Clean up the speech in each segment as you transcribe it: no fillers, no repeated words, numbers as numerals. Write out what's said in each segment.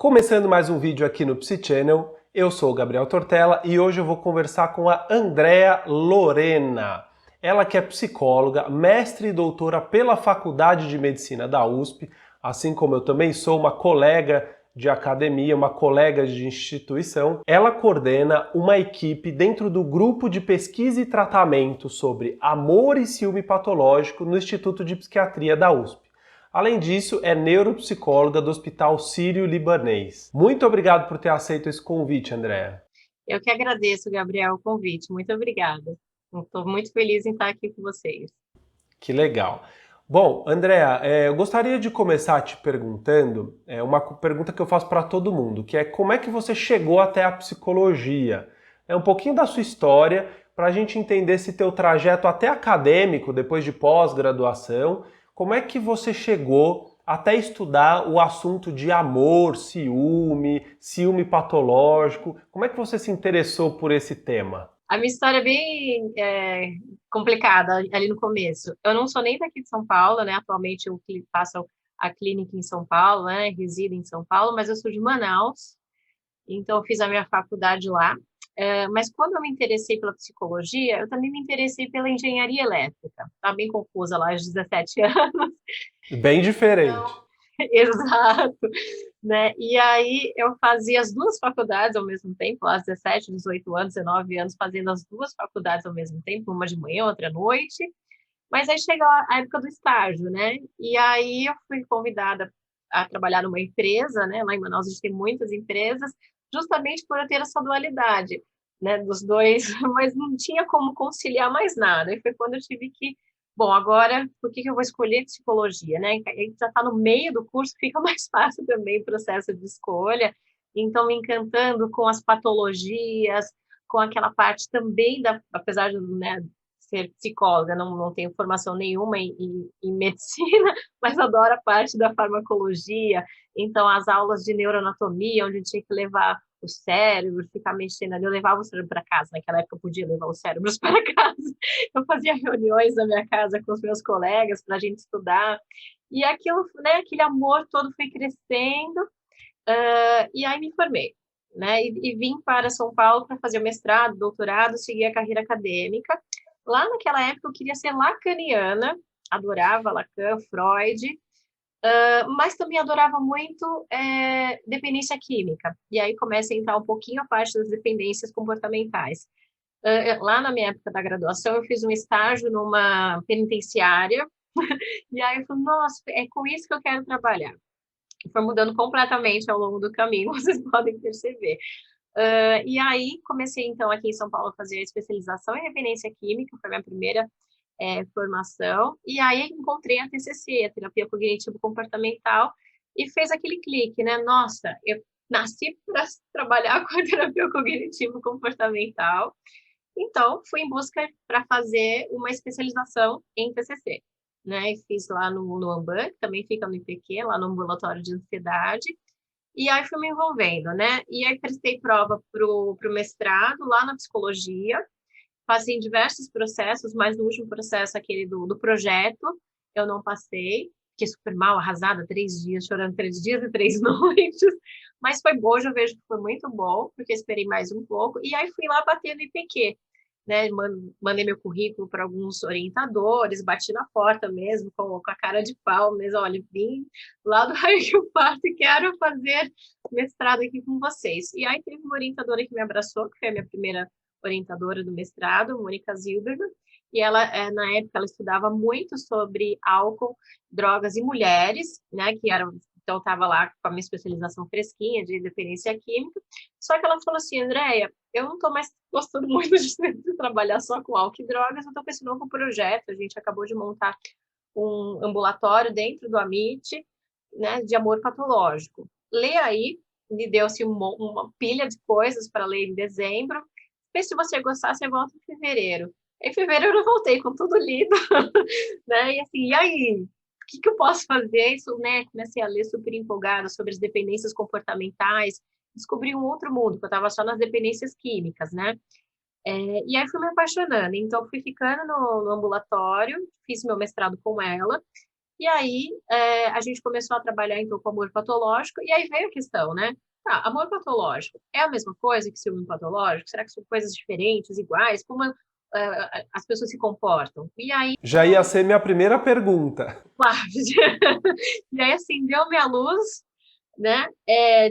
Começando mais um vídeo aqui no Psi Channel, eu sou o Gabriel Tortella e hoje eu vou conversar com a Andrea Lorena. Ela que é psicóloga, mestre e doutora pela Faculdade de Medicina da USP, assim como eu também sou uma colega de academia, uma colega de instituição. Ela coordena uma equipe dentro do grupo de pesquisa e tratamento sobre amor e ciúme patológico no Instituto de Psiquiatria da USP. Além disso, é neuropsicóloga do Hospital Sírio-Libanês. Muito obrigado por ter aceito esse convite, Andréa. Eu que agradeço, Gabriel, o convite. Muito obrigada. Estou muito feliz em estar aqui com vocês. Que legal. Bom, Andréa, eu gostaria de começar te perguntando, uma pergunta que eu faço para todo mundo, que é como é que você chegou até a psicologia? É um pouquinho da sua história, para a gente entender esse teu trajeto até acadêmico, depois de pós-graduação, como é que você chegou até estudar o assunto de amor, ciúme, ciúme patológico, como é que você se interessou por esse tema? A minha história é bem complicada ali no começo. Eu não sou nem daqui de São Paulo, né? Atualmente eu faço a clínica em São Paulo, né? Resido em São Paulo, mas eu sou de Manaus, então eu fiz a minha faculdade lá. Mas quando eu me interessei pela psicologia, eu também me interessei pela engenharia elétrica. Tá bem confusa lá aos 17 anos. Bem diferente. Exato, né? E aí eu fazia as duas faculdades ao mesmo tempo, às 17, 18 anos, 19 anos, fazendo as duas faculdades ao mesmo tempo, uma de manhã, outra à noite. Mas aí chega a época do estágio, né? E aí eu fui convidada a trabalhar numa empresa, né? Lá em Manaus a gente tem muitas empresas, justamente por eu ter essa dualidade, né? Dos dois, mas não tinha como conciliar mais nada. E foi quando eu tive que, bom, agora por que que eu vou escolher psicologia, né? A gente já está no meio do curso, fica mais fácil também o processo de escolha. Então, me encantando com as patologias, com aquela parte também da, apesar de, né, ser psicóloga, não tenho formação nenhuma em medicina, mas adoro a parte da farmacologia. Então, as aulas de neuroanatomia, onde tinha que levar o cérebro, ficar mexendo ali, eu levava o cérebro para casa. Naquela época eu podia levar os cérebros para casa. Eu fazia reuniões na minha casa com os meus colegas para a gente estudar. E aquilo, né, aquele amor todo foi crescendo. E aí me formei. Né, e vim para São Paulo para fazer o mestrado, doutorado, seguir a carreira acadêmica. Lá naquela época eu queria ser lacaniana, adorava Lacan, Freud, mas também adorava muito dependência química. E aí começa a entrar um pouquinho a parte das dependências comportamentais. Lá na minha época da graduação, eu fiz um estágio numa penitenciária, e aí eu falei, nossa, é com isso que eu quero trabalhar. Foi mudando completamente ao longo do caminho, vocês podem perceber. E aí comecei então aqui em São Paulo a fazer a especialização em dependência química, foi a minha primeira formação, e aí encontrei a TCC, a terapia cognitivo comportamental, e fez aquele clique, né? Nossa, eu nasci para trabalhar com a terapia cognitivo comportamental, então fui em busca para fazer uma especialização em TCC. Né, e fiz lá no Amban, que também fica no IPQ, lá no ambulatório de ansiedade, e aí fui me envolvendo, né? E aí prestei prova pro mestrado lá na psicologia, passei em diversos processos, mas no último processo, aquele do projeto, eu não passei, fiquei super mal, arrasada, 3 dias, chorando 3 dias e 3 noites, mas foi bom, já vejo que foi muito bom, porque esperei mais um pouco, e aí fui lá bater no IPQ, né, mandei meu currículo para alguns orientadores, bati na porta mesmo, com a cara de pau mesmo, olha, vim lá do Raio que eu parto e quero fazer mestrado aqui com vocês. E aí teve uma orientadora que me abraçou, que foi a minha primeira orientadora do mestrado, Mônica Zilberman, e ela, na época, ela estudava muito sobre álcool, drogas e mulheres, né, que eram, então estava lá com a minha especialização fresquinha de dependência química, só que ela falou assim, Andréia, eu não estou mais gostando muito de trabalhar só com álcool e drogas, eu estou com esse novo projeto, a gente acabou de montar um ambulatório dentro do AMIT, né, de amor patológico. Lê aí, me deu-se uma pilha de coisas para ler em dezembro, e se você gostar, você volta em fevereiro. Em fevereiro eu voltei com tudo lido, né? E assim, e aí? O que eu posso fazer? Isso, né? Comecei a ler super empolgada sobre as dependências comportamentais, descobri um outro mundo, que eu estava só nas dependências químicas, né? E aí fui me apaixonando. Então, fui ficando no ambulatório, fiz meu mestrado com ela, E aí, a gente começou a trabalhar, então, com amor patológico, e aí veio a questão, né? Tá, amor patológico é a mesma coisa que ciúme patológico? Será que são coisas diferentes, iguais? Como as pessoas se comportam? E aí, Já ia ser minha primeira pergunta. e aí acendeu minha luz, né?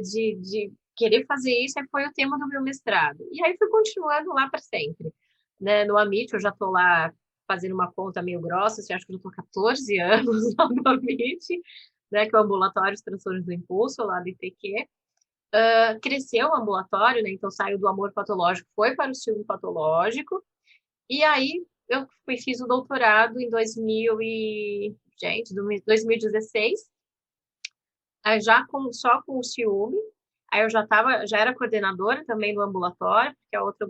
De querer fazer isso, aí foi o tema do meu mestrado. E aí fui continuando lá para sempre. Né? No Amit, eu já estou lá fazendo uma conta meio grossa, assim, acho que eu já estou 14 anos lá no Amit, né? Que é o Ambulatório de Transtornos do Impulso, lá do IPQ. Cresceu o ambulatório, né? Então saiu do amor patológico, foi para o ciúme patológico, e aí eu fiz o doutorado em 2016, só com o ciúme. Aí eu já era coordenadora também do ambulatório, porque a outra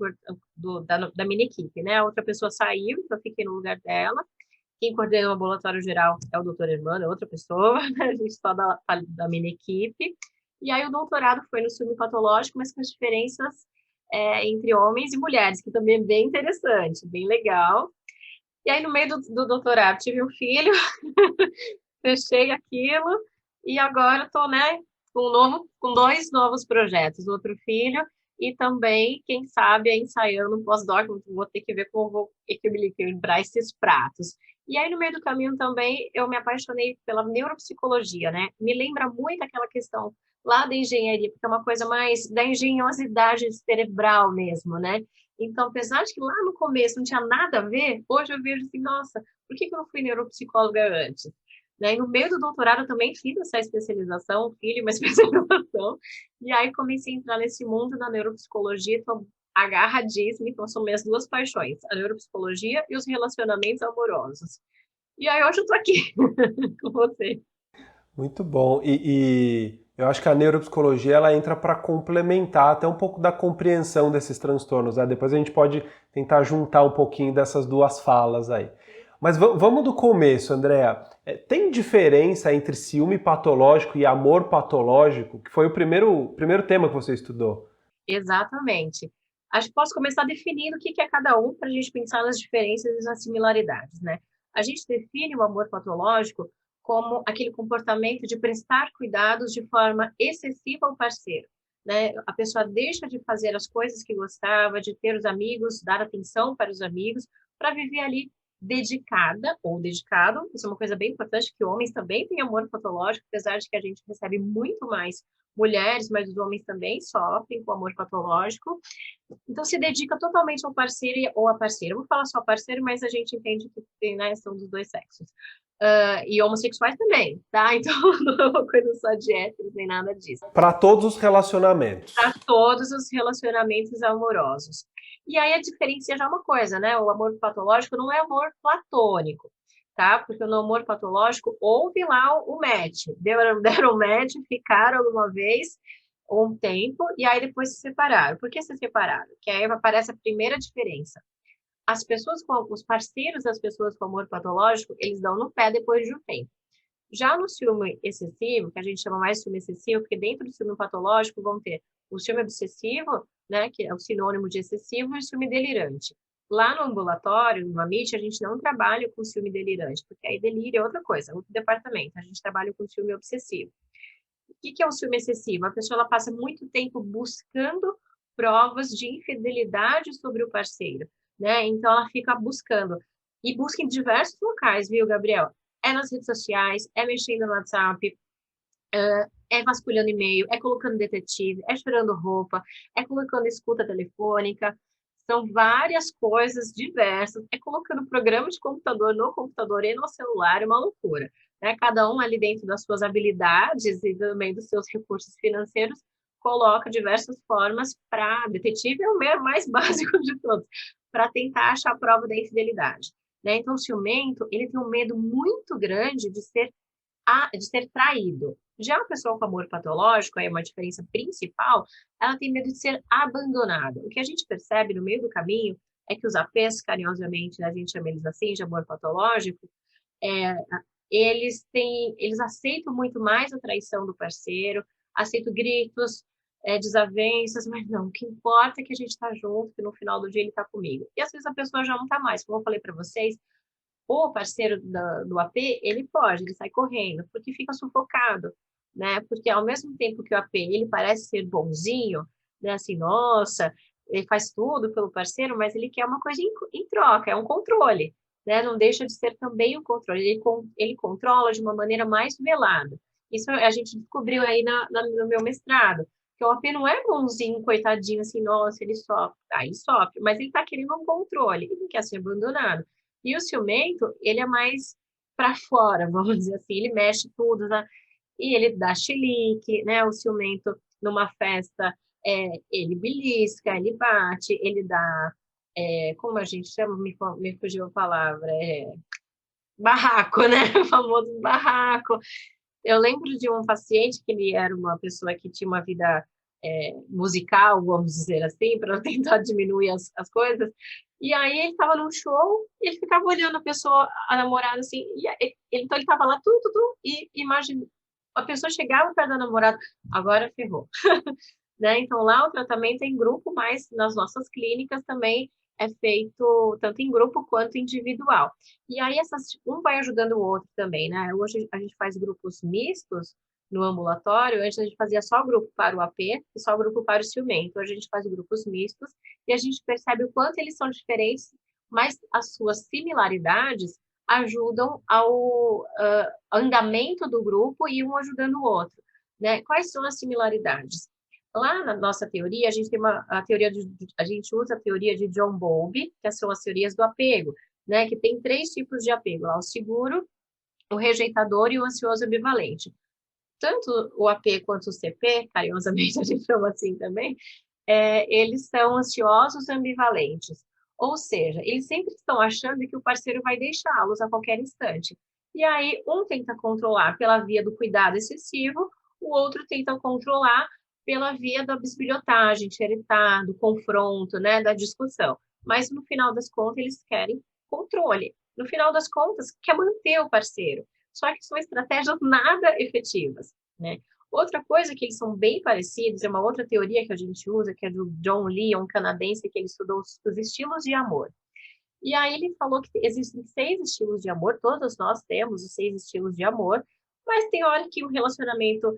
da minha equipe, né? A outra pessoa saiu, então eu fiquei no lugar dela. Quem coordena o ambulatório geral é o doutor Hermano, é outra pessoa, né? A gente só da minha equipe. E aí o doutorado foi no ciúme patológico, mas com as diferenças entre homens e mulheres, que também é bem interessante, bem legal. E aí no meio do doutorado tive um filho, fechei aquilo, e agora estou, né, com dois novos projetos, outro filho, e também, quem sabe, ensaiando um pós-doc, vou ter que ver como vou equilibrar esses pratos. E aí, no meio do caminho também, eu me apaixonei pela neuropsicologia, né? Me lembra muito aquela questão lá da engenharia, porque é uma coisa mais da engenhosidade cerebral mesmo, né? Então, apesar de que lá no começo não tinha nada a ver, hoje eu vejo assim, nossa, por que eu não fui neuropsicóloga antes? Né? E no meio do doutorado eu também fiz essa especialização, filho, uma especialização, e aí comecei a entrar nesse mundo da neuropsicologia, estou agarradíssima, então são minhas duas paixões, a neuropsicologia e os relacionamentos amorosos. E aí hoje eu estou aqui com você. Muito bom. E eu acho que a neuropsicologia ela entra para complementar até um pouco da compreensão desses transtornos, né? Depois a gente pode tentar juntar um pouquinho dessas duas falas aí. Mas vamos do começo, Andréa. Tem diferença entre ciúme patológico e amor patológico, que foi o primeiro tema que você estudou? Exatamente. Acho que posso começar definindo o que é cada um para a gente pensar nas diferenças e nas similaridades, né? A gente define o amor patológico como aquele comportamento de prestar cuidados de forma excessiva ao parceiro, né? A pessoa deixa de fazer as coisas que gostava, de ter os amigos, dar atenção para os amigos, para viver ali dedicada ou dedicado. Isso é uma coisa bem importante, que homens também têm amor patológico, apesar de que a gente recebe muito mais mulheres, mas os homens também sofrem com amor patológico. Então, se dedica totalmente ao parceiro ou à parceira. Eu vou falar só parceiro, mas a gente entende que tem, né, são dos dois sexos. E homossexuais também, tá? Então, não é uma coisa só de héteros, nem nada disso. Para todos os relacionamentos. Para todos os relacionamentos amorosos. E aí a diferencia já uma coisa, né? O amor patológico não é amor platônico, tá? Porque no amor patológico houve lá o match, deram match, ficaram alguma vez um tempo e aí depois se separaram. Por que se separaram? Que aí aparece a primeira diferença. Os parceiros das pessoas com amor patológico, eles dão no pé depois de um tempo. Já no ciúme excessivo, que a gente chama mais de ciúme excessivo, porque dentro do ciúme patológico vão ter o ciúme obsessivo, né, que é o sinônimo de excessivo, e o ciúme delirante. Lá no ambulatório, no AMIT, a gente não trabalha com ciúme delirante, porque aí delírio é outra coisa, outro departamento. A gente trabalha com ciúme obsessivo. O que é o ciúme excessivo? A pessoa ela passa muito tempo buscando provas de infidelidade sobre o parceiro, né? Então ela fica buscando e busca em diversos locais, viu, Gabriel? É nas redes sociais, é mexendo no WhatsApp, é vasculhando e-mail, é colocando detetive, é chorando roupa, é colocando escuta telefônica. São várias coisas diversas. É colocando programa de computador no computador e no celular, é uma loucura. Né? Cada um ali dentro das suas habilidades e também dos seus recursos financeiros coloca diversas formas para... Detetive é o mais básico de todos, para tentar achar a prova da infidelidade. Né? Então, o ciumento, ele tem um medo muito grande de ser traído. Já a pessoa com amor patológico, aí é uma diferença principal, ela tem medo de ser abandonada. O que a gente percebe no meio do caminho é que os APs, carinhosamente, a gente chama eles assim, de amor patológico, é, eles aceitam muito mais a traição do parceiro, aceitam gritos, desavenças, mas não, o que importa é que a gente está junto, que no final do dia ele está comigo. E às vezes a pessoa já não está mais, como eu falei para vocês, O parceiro do AP, ele foge, ele sai correndo, porque fica sufocado, né? Porque ao mesmo tempo que o AP, ele parece ser bonzinho, né? Assim, nossa, ele faz tudo pelo parceiro, mas ele quer uma coisa em troca, é um controle, né? Não deixa de ser também um controle, ele controla de uma maneira mais velada. Isso a gente descobriu aí no meu mestrado, que o AP não é bonzinho, coitadinho, assim, nossa, ele sofre. Ah, ele sofre, mas ele tá querendo um controle, ele não quer ser abandonado. E o ciumento, ele é mais para fora, vamos dizer assim, ele mexe tudo, né? E ele dá chilique, né? O ciumento, numa festa, ele belisca, ele bate, ele dá, como a gente chama, me fugiu a palavra, barraco, né? O famoso barraco. Eu lembro de um paciente que ele era uma pessoa que tinha uma vida musical, vamos dizer assim, para tentar diminuir as coisas. E aí ele estava num show e ele ficava olhando a pessoa, a namorada, assim, então ele estava lá tudo, e imagina, a pessoa chegava perto da namorada, agora ferrou. Né? Então lá o tratamento é em grupo, mas nas nossas clínicas também é feito tanto em grupo quanto individual. E aí um vai ajudando o outro também, né? Hoje a gente faz grupos mistos no ambulatório, antes a gente fazia só o grupo para o AP e só o grupo para o ciumento. Hoje a gente faz grupos mistos e a gente percebe o quanto eles são diferentes, mas as suas similaridades ajudam ao andamento do grupo e um ajudando o outro, né? Quais são as similaridades? Lá na nossa teoria, a gente tem a gente usa a teoria de John Bowlby, que são as teorias do apego, né? Que tem 3 tipos de apego, lá, o seguro, o rejeitador e o ansioso ambivalente. Tanto o AP quanto o CP, carinhosamente a gente chama assim também, eles são ansiosos ambivalentes. Ou seja, eles sempre estão achando que o parceiro vai deixá-los a qualquer instante. E aí, um tenta controlar pela via do cuidado excessivo, o outro tenta controlar pela via da bisbilhotagem, xeretar, do confronto, né, da discussão. Mas, no final das contas, eles querem controle. No final das contas, quer manter o parceiro. Só que são estratégias nada efetivas, né? Outra coisa que eles são bem parecidos, é uma outra teoria que a gente usa, que é do John Lee, um canadense que ele estudou os estilos de amor. E aí ele falou que existem 6 estilos de amor, todos nós temos os 6 estilos de amor, mas tem hora que o relacionamento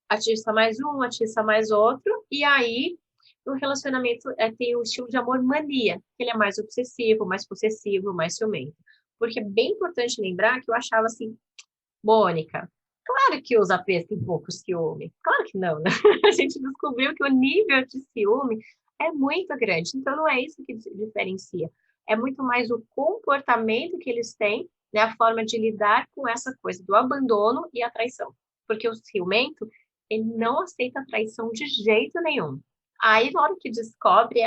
atiça mais um, atiça mais outro, e aí o relacionamento tem o estilo de amor mania, que ele é mais obsessivo, mais possessivo, mais ciumento. Porque é bem importante lembrar que eu achava assim, Mônica, claro que os APs têm pouco ciúme. Claro que não, né? A gente descobriu que o nível de ciúme é muito grande. Então, não é isso que diferencia. É muito mais o comportamento que eles têm, né? A forma de lidar com essa coisa do abandono e a traição. Porque o ciumento, ele não aceita a traição de jeito nenhum. Aí, na hora que descobre,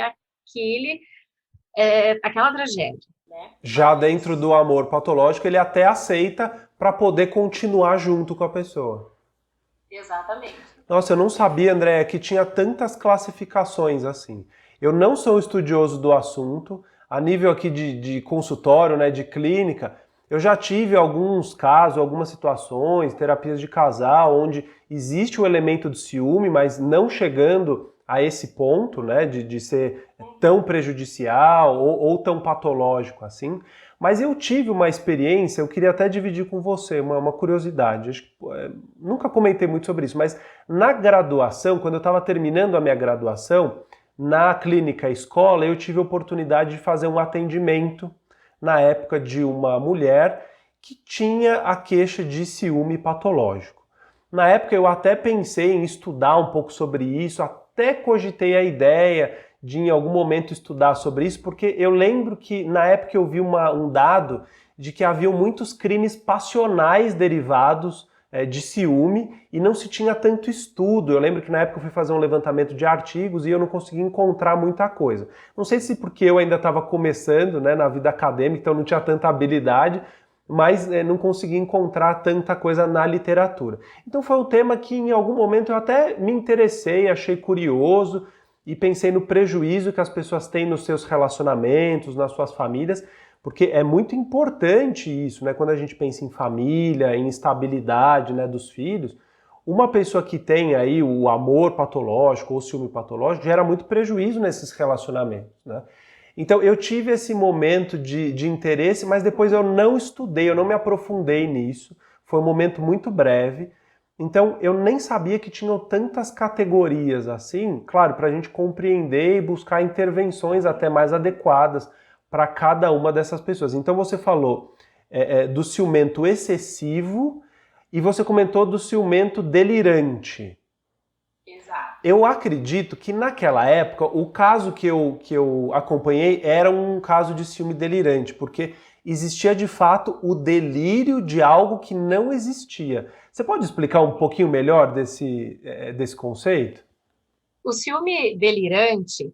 aquela tragédia, né? Já dentro do amor patológico, ele até aceita para poder continuar junto com a pessoa. Exatamente. Nossa, eu não sabia, André, que tinha tantas classificações assim. Eu não sou estudioso do assunto, a nível aqui de consultório, né, de clínica, eu já tive alguns casos, algumas situações, terapias de casal, onde existe o elemento do ciúme, mas não chegando a esse ponto, né, de ser tão prejudicial ou tão patológico assim. Mas eu tive uma experiência, eu queria até dividir com você, uma curiosidade. Acho que, nunca comentei muito sobre isso, mas na graduação, quando eu estava terminando a minha graduação, na clínica escola, eu tive a oportunidade de fazer um atendimento na época de uma mulher que tinha a queixa de ciúme patológico. Na época eu até pensei em estudar um pouco sobre isso, até cogitei a ideia de em algum momento estudar sobre isso, porque eu lembro que na época eu vi um dado de que haviam muitos crimes passionais derivados de ciúme e não se tinha tanto estudo. Eu lembro que na época eu fui fazer um levantamento de artigos e eu não consegui encontrar muita coisa. Não sei se porque eu ainda estava começando, né, na vida acadêmica, então não tinha tanta habilidade, mas não consegui encontrar tanta coisa na literatura. Então foi um tema que em algum momento eu até me interessei, achei curioso e pensei no prejuízo que as pessoas têm nos seus relacionamentos, nas suas famílias, porque é muito importante isso, né? Quando a gente pensa em família, em estabilidade, né, dos filhos, uma pessoa que tem aí o amor patológico ou o ciúme patológico gera muito prejuízo nesses relacionamentos, né? Então eu tive esse momento de interesse, mas depois eu não estudei, eu não me aprofundei nisso. Foi um momento muito breve. Então eu nem sabia que tinham tantas categorias assim, claro, para a gente compreender e buscar intervenções até mais adequadas para cada uma dessas pessoas. Então você falou do ciumento excessivo e você comentou do ciumento delirante. Exato. Eu acredito que naquela época o caso que eu acompanhei era um caso de ciúme delirante, porque existia de fato o delírio de algo que não existia. Você pode explicar um pouquinho melhor desse conceito? O ciúme delirante,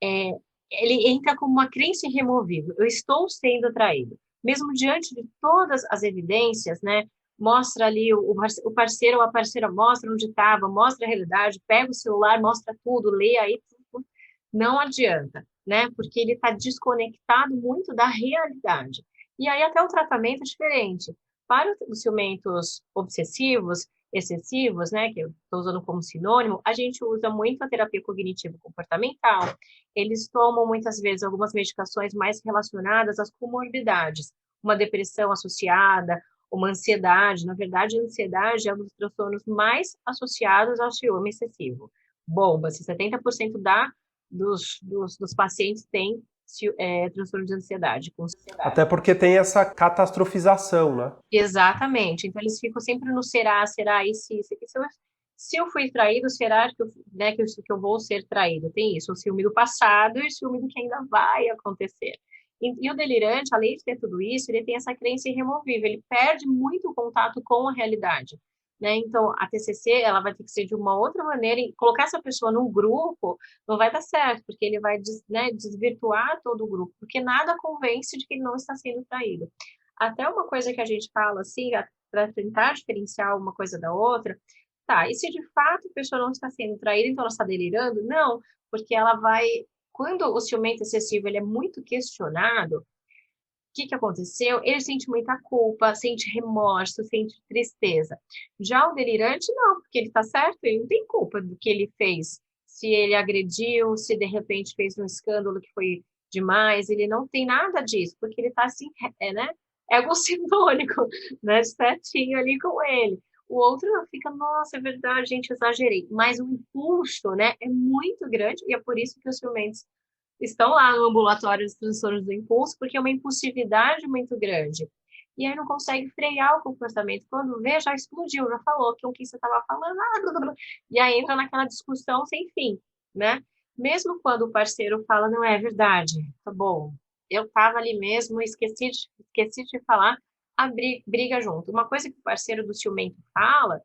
é, ele entra como uma crença irremovível. Eu estou sendo traído. Mesmo diante de todas as evidências, né? Mostra ali o parceiro ou a parceira mostra onde estava, mostra a realidade, pega o celular, mostra tudo, lê aí tudo. Não adianta, né? Porque ele está desconectado muito da realidade. E aí até o tratamento é diferente. Para os ciumentos obsessivos, excessivos, né, que eu estou usando como sinônimo, a gente usa muito a terapia cognitivo-comportamental. Eles tomam muitas vezes algumas medicações mais relacionadas às comorbidades, uma depressão associada, uma ansiedade. Na verdade, a ansiedade é um dos transtornos mais associados ao ciúme excessivo. Bomba-se, 70% dos pacientes têm transtorno de ansiedade, com Até ansiedade. porque tem essa catastrofização, né? Exatamente. Então, eles ficam sempre no será, e se eu fui traído, será que né, que eu vou ser traído? Tem isso, o ciúme do passado e o ciúme do que ainda vai acontecer. E o delirante, além de ter tudo isso, ele tem essa crença irremovível, ele perde muito o contato com a realidade. Né? Então, a TCC, ela vai ter que ser de uma outra maneira, e colocar essa pessoa num grupo não vai dar certo, porque ele vai desvirtuar todo o grupo, porque nada convence de que ele não está sendo traído. Até uma coisa que a gente fala assim, para tentar diferenciar uma coisa da outra, tá, e se de fato a pessoa não está sendo traída, então ela está delirando? Não, porque ela vai, quando o ciumento excessivo ele é muito questionado, o que aconteceu? Ele sente muita culpa, sente remorso, sente tristeza. Já o delirante, não, porque ele está certo, ele não tem culpa do que ele fez. Se ele agrediu, se de repente fez um escândalo que foi demais, ele não tem nada disso, porque ele está assim, né? Egocêntrico, né? Certinho ali com ele. O outro fica, nossa, é verdade, gente, exagerei. Mas o impulso, né, é muito grande e é por isso que os ciumentos estão lá no ambulatório de transtornos do impulso, porque é uma impulsividade muito grande. E aí não consegue frear o comportamento. Quando vê, já explodiu, já falou que o que você estava falando, e aí entra naquela discussão sem fim, né? Mesmo quando o parceiro fala, não é verdade, tá bom, eu estava ali mesmo, esqueci de falar, a briga junto. Uma coisa que o parceiro do ciumento fala,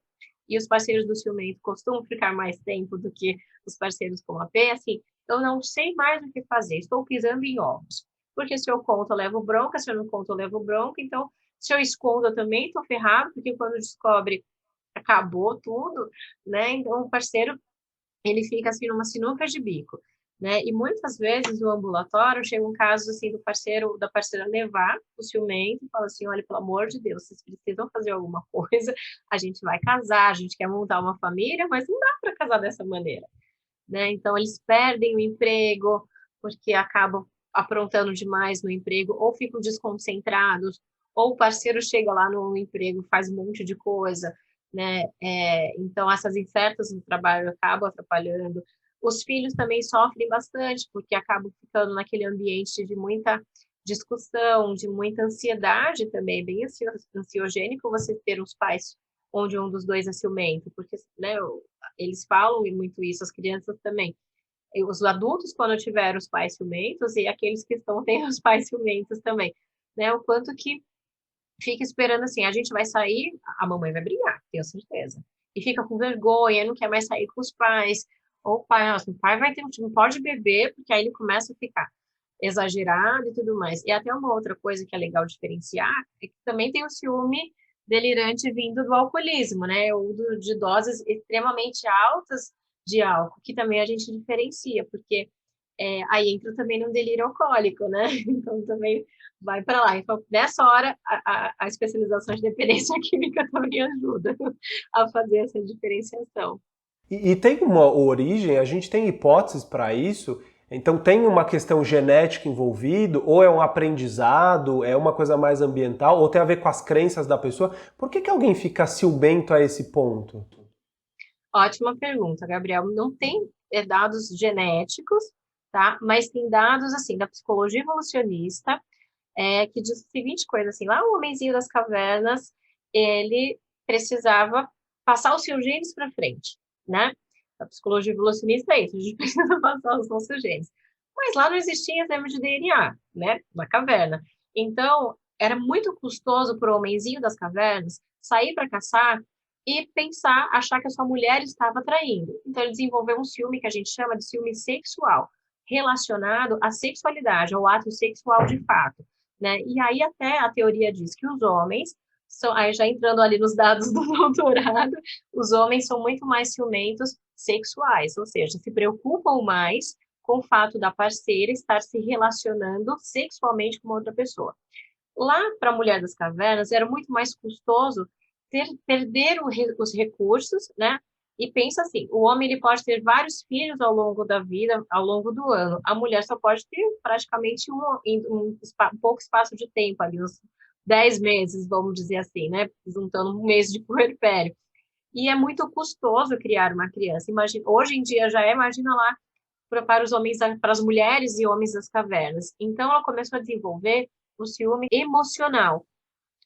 e os parceiros do ciumento costumam ficar mais tempo do que os parceiros com a P, é assim, eu não sei mais o que fazer, estou pisando em ovos. Porque se eu conto, eu levo bronca, se eu não conto, eu levo bronca. Então, se eu escondo, eu também estou ferrado, porque quando descobre, acabou tudo, né? Então, o parceiro, ele fica assim numa sinuca de bico, né? E muitas vezes no ambulatório chega um caso assim do parceiro, da parceira levar o ciumento e fala assim, olha, pelo amor de Deus, vocês precisam fazer alguma coisa, a gente vai casar, a gente quer montar uma família, mas não dá para casar dessa maneira, né? Então, eles perdem o emprego porque acabam aprontando demais no emprego, ou ficam desconcentrados, ou o parceiro chega lá no emprego, faz um monte de coisa, né? Então, essas incertas no trabalho acabam atrapalhando. Os filhos também sofrem bastante, porque acabam ficando naquele ambiente de muita discussão, de muita ansiedade também, bem ansiogênico você ter os pais onde um dos dois é ciumento, porque, né, eles falam muito isso, as crianças também. E os adultos, quando tiveram os pais ciumentos, e aqueles que estão tendo os pais ciumentos também, né? O quanto que fica esperando assim, a gente vai sair, a mamãe vai brigar, tenho certeza. E fica com vergonha, não quer mais sair com os pais. Ou o pai, nossa, o pai vai ter, não pode beber, porque aí ele começa a ficar exagerado e tudo mais. E até uma outra coisa que é legal diferenciar é que também tem o ciúme delirante vindo do alcoolismo, né? Ou de doses extremamente altas de álcool, que também a gente diferencia, porque aí entra também no delírio alcoólico, né? Então também vai para lá. Então, nessa hora, a especialização de dependência química também ajuda a fazer essa diferenciação. E tem uma origem, a gente tem hipóteses para isso. Então tem uma questão genética envolvida, ou é um aprendizado, é uma coisa mais ambiental, ou tem a ver com as crenças da pessoa? Por que que alguém fica ciumento a esse ponto? Ótima pergunta, Gabriel. Não tem dados genéticos, tá? Mas tem dados, assim, da psicologia evolucionista, que diz a seguinte coisa, assim, lá o homenzinho das cavernas, ele precisava passar os seus genes para frente, né? A psicologia evolucionista é isso, a gente precisa passar os nossos genes. Mas lá não existia exame de DNA, né? Na caverna. Então, era muito custoso para o homenzinho das cavernas sair para caçar e pensar, achar que a sua mulher estava traindo. Então, ele desenvolveu um ciúme que a gente chama de ciúme sexual, relacionado à sexualidade, ao ato sexual de fato, né? E aí até a teoria diz que os homens são, aí já entrando ali nos dados do doutorado, os homens são muito mais ciumentos sexuais, ou seja, se preocupam mais com o fato da parceira estar se relacionando sexualmente com outra pessoa. Lá para a mulher das cavernas era muito mais custoso perder os recursos, né? E pensa assim, o homem ele pode ter vários filhos ao longo da vida, ao longo do ano. A mulher só pode ter praticamente um pouco espaço de tempo ali, uns 10 meses, vamos dizer assim, né? Juntando um mês de puerpério. E é muito custoso criar uma criança. Imagina, hoje em dia já é, imagina lá para os homens, para as mulheres e homens das cavernas. Então ela começou a desenvolver o ciúme emocional.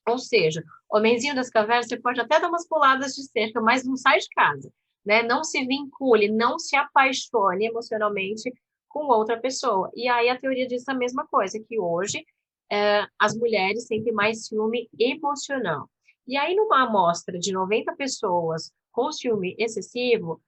Ou seja, o homenzinho das cavernas, você pode até dar umas puladas de cerca, mas não sai de casa, né? Não se vincule, não se apaixone emocionalmente com outra pessoa. E aí a teoria diz a mesma coisa, que hoje as mulheres sentem mais ciúme emocional. E aí, numa amostra de 90 pessoas com ciúme excessivo,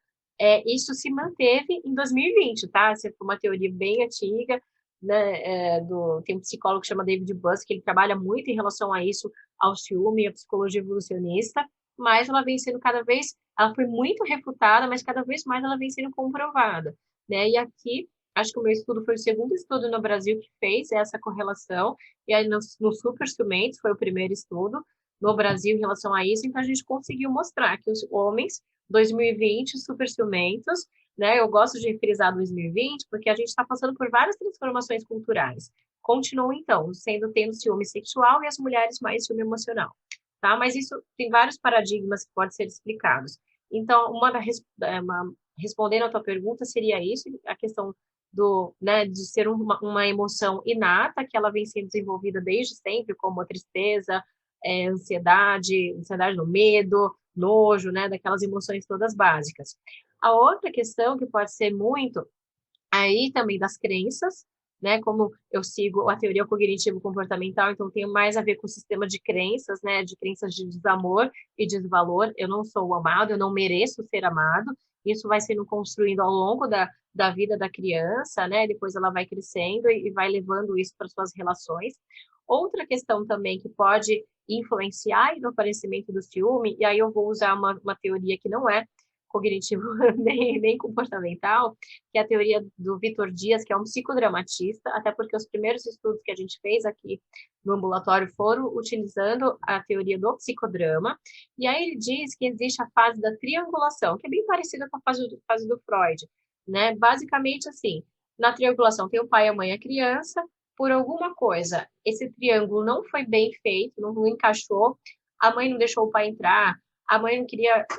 isso se manteve em 2020, tá? Essa foi uma teoria bem antiga, né? Tem um psicólogo que chama David Buss, que ele trabalha muito em relação a isso, ao ciúme, à psicologia evolucionista, mas ela vem sendo cada vez, ela foi muito refutada, mas cada vez mais ela vem sendo comprovada, né? E aqui, acho que o meu estudo foi o segundo estudo no Brasil que fez essa correlação, e aí no super ciumentos foi o primeiro estudo no Brasil em relação a isso, então a gente conseguiu mostrar que os homens, 2020, super ciumentos, né? Eu gosto de frisar 2020 porque a gente está passando por várias transformações culturais. Continua, então, tendo ciúme sexual e as mulheres mais ciúme emocional, tá? Mas isso tem vários paradigmas que podem ser explicados. Então, respondendo a tua pergunta, seria isso, a questão né, de ser uma emoção inata, que ela vem sendo desenvolvida desde sempre, como a tristeza, ansiedade no medo, nojo, né, daquelas emoções todas básicas. A outra questão que pode ser muito aí também das crenças, né? Como eu sigo a teoria cognitivo-comportamental, então tem mais a ver com o sistema de crenças, né? De crenças de desamor e desvalor. Eu não sou amado, eu não mereço ser amado. Isso vai sendo construído ao longo da vida da criança, né? Depois ela vai crescendo e vai levando isso para suas relações. Outra questão também que pode influenciar no aparecimento do ciúme, e aí eu vou usar uma teoria que não é cognitivo nem comportamental, que é a teoria do Vitor Dias, que é um psicodramatista, até porque os primeiros estudos que a gente fez aqui no ambulatório foram utilizando a teoria do psicodrama, e aí ele diz que existe a fase da triangulação, que é bem parecida com a fase do Freud, né? Basicamente assim, na triangulação tem o pai, a mãe e a criança, por alguma coisa, esse triângulo não foi bem feito, não encaixou, a mãe não deixou o pai entrar,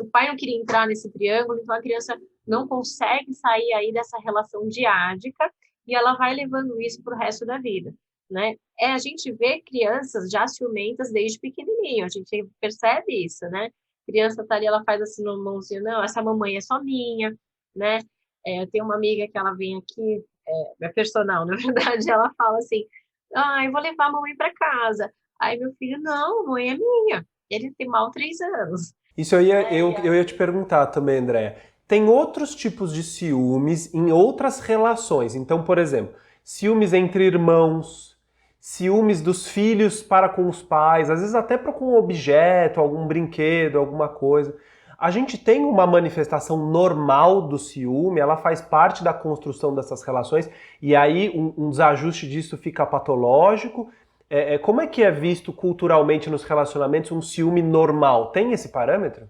o pai não queria entrar nesse triângulo, então a criança não consegue sair aí dessa relação diádica e ela vai levando isso para o resto da vida, né? A gente vê crianças já ciumentas desde pequenininho, a gente percebe isso, né? A criança tá ali, ela faz assim no mãozinho, não, essa mamãe é só minha, né? Eu tenho uma amiga que ela vem aqui, minha personal, na verdade, ela fala assim, eu vou levar a mamãe para casa. Aí meu filho, não, a mãe é minha. Ele tem mal 3 anos. Isso eu ia te perguntar também, Andréa. Tem outros tipos de ciúmes em outras relações. Então, por exemplo, ciúmes entre irmãos, ciúmes dos filhos para com os pais, às vezes até para com um objeto, algum brinquedo, alguma coisa. A gente tem uma manifestação normal do ciúme, ela faz parte da construção dessas relações, e aí um desajuste disso fica patológico. Como é que é visto culturalmente nos relacionamentos um ciúme normal? Tem esse parâmetro?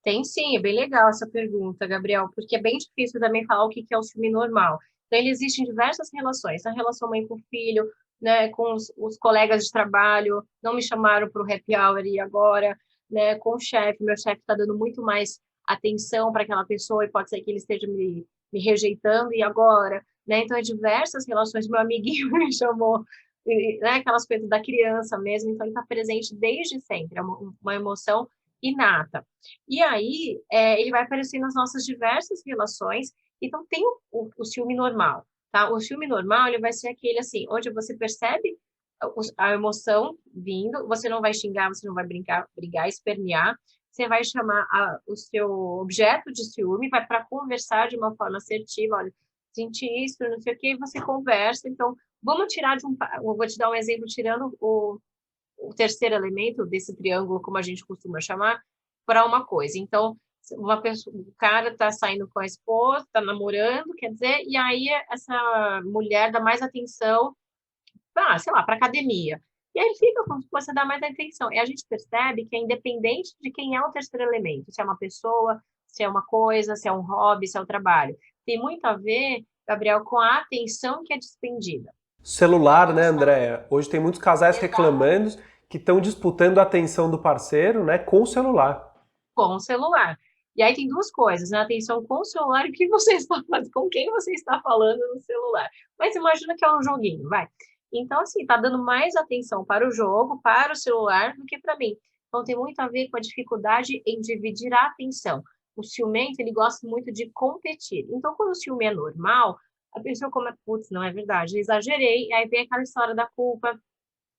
Tem sim, é bem legal essa pergunta, Gabriel, porque é bem difícil também falar o que é o ciúme normal. Então, ele existe em diversas relações, a relação mãe com filho, né, com os colegas de trabalho, não me chamaram para o happy hour e agora, né, com o chefe, meu chefe está dando muito mais atenção para aquela pessoa e pode ser que ele esteja me rejeitando e agora, né, então é diversas relações, meu amiguinho me chamou, né, aquelas coisas da criança mesmo, então ele está presente desde sempre, é uma emoção inata. E aí, ele vai aparecer nas nossas diversas relações, então tem o ciúme normal, tá? O ciúme normal, ele vai ser aquele assim, onde você percebe a emoção vindo, você não vai xingar, você não vai brincar, brigar, espernear, você vai chamar o seu objeto de ciúme, vai para conversar de uma forma assertiva, olha, senti isso, não sei o que, e você conversa, então, vamos tirar eu vou te dar um exemplo, tirando o terceiro elemento desse triângulo, como a gente costuma chamar, para uma coisa. Então, uma pessoa, o cara está saindo com a esposa, está namorando, quer dizer, e aí essa mulher dá mais atenção, sei lá, para academia. E aí fica como se fosse dar mais atenção. E a gente percebe que é independente de quem é o terceiro elemento, se é uma pessoa, se é uma coisa, se é um hobby, se é o trabalho. Tem muito a ver, Gabriel, com a atenção que é despendida. Celular, né, Andréia? Hoje tem muitos casais Exato. reclamando que estão disputando a atenção do parceiro, né, com o celular. Com o celular. E aí tem duas coisas, né? Atenção com o celular e o que você está fazendo, com quem você está falando no celular. Mas imagina que é um joguinho, vai. Então, assim, tá dando mais atenção para o jogo, para o celular, do que para mim. Então, tem muito a ver com a dificuldade em dividir a atenção. O ciumento, ele gosta muito de competir. Então, quando o ciúme é normal, a pessoa come, putz, não é verdade, exagerei, aí vem aquela história da culpa,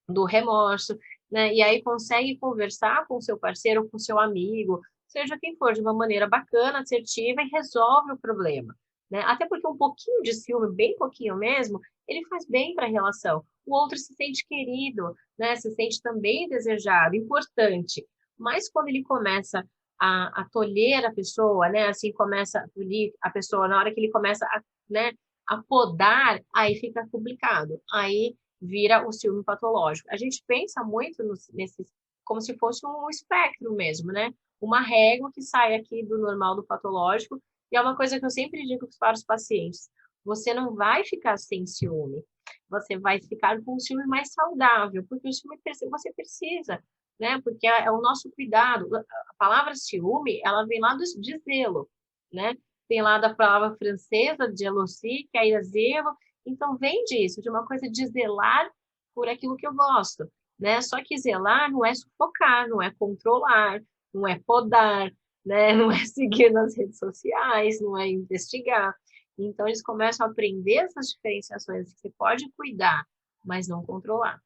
do remorso, né? E aí consegue conversar com o seu parceiro, com o seu amigo, seja quem for, de uma maneira bacana, assertiva e resolve o problema, né? Até porque um pouquinho de ciúme, bem pouquinho mesmo, ele faz bem para a relação. O outro se sente querido, né? Se sente também desejado, importante. Mas quando ele começa a tolher a pessoa, né? Assim começa a tolir a pessoa na hora que ele começa a, né? A podar, aí fica complicado. Aí vira o ciúme patológico. A gente pensa muito nesses como se fosse um espectro mesmo, né? Uma régua que sai aqui do normal do patológico, e é uma coisa que eu sempre digo para os pacientes: você não vai ficar sem ciúme, você vai ficar com um ciúme mais saudável, porque o ciúme você precisa, né? Porque é o nosso cuidado. A palavra ciúme, ela vem lá de zelo, né? Tem lá da palavra francesa, jealousy, que é zelo, então, vem disso, de uma coisa de zelar por aquilo que eu gosto, né? Só que zelar não é sufocar, não é controlar, não é podar, né? Não é seguir nas redes sociais, não é investigar. Então, eles começam a aprender essas diferenciações que você pode cuidar, mas não controlar.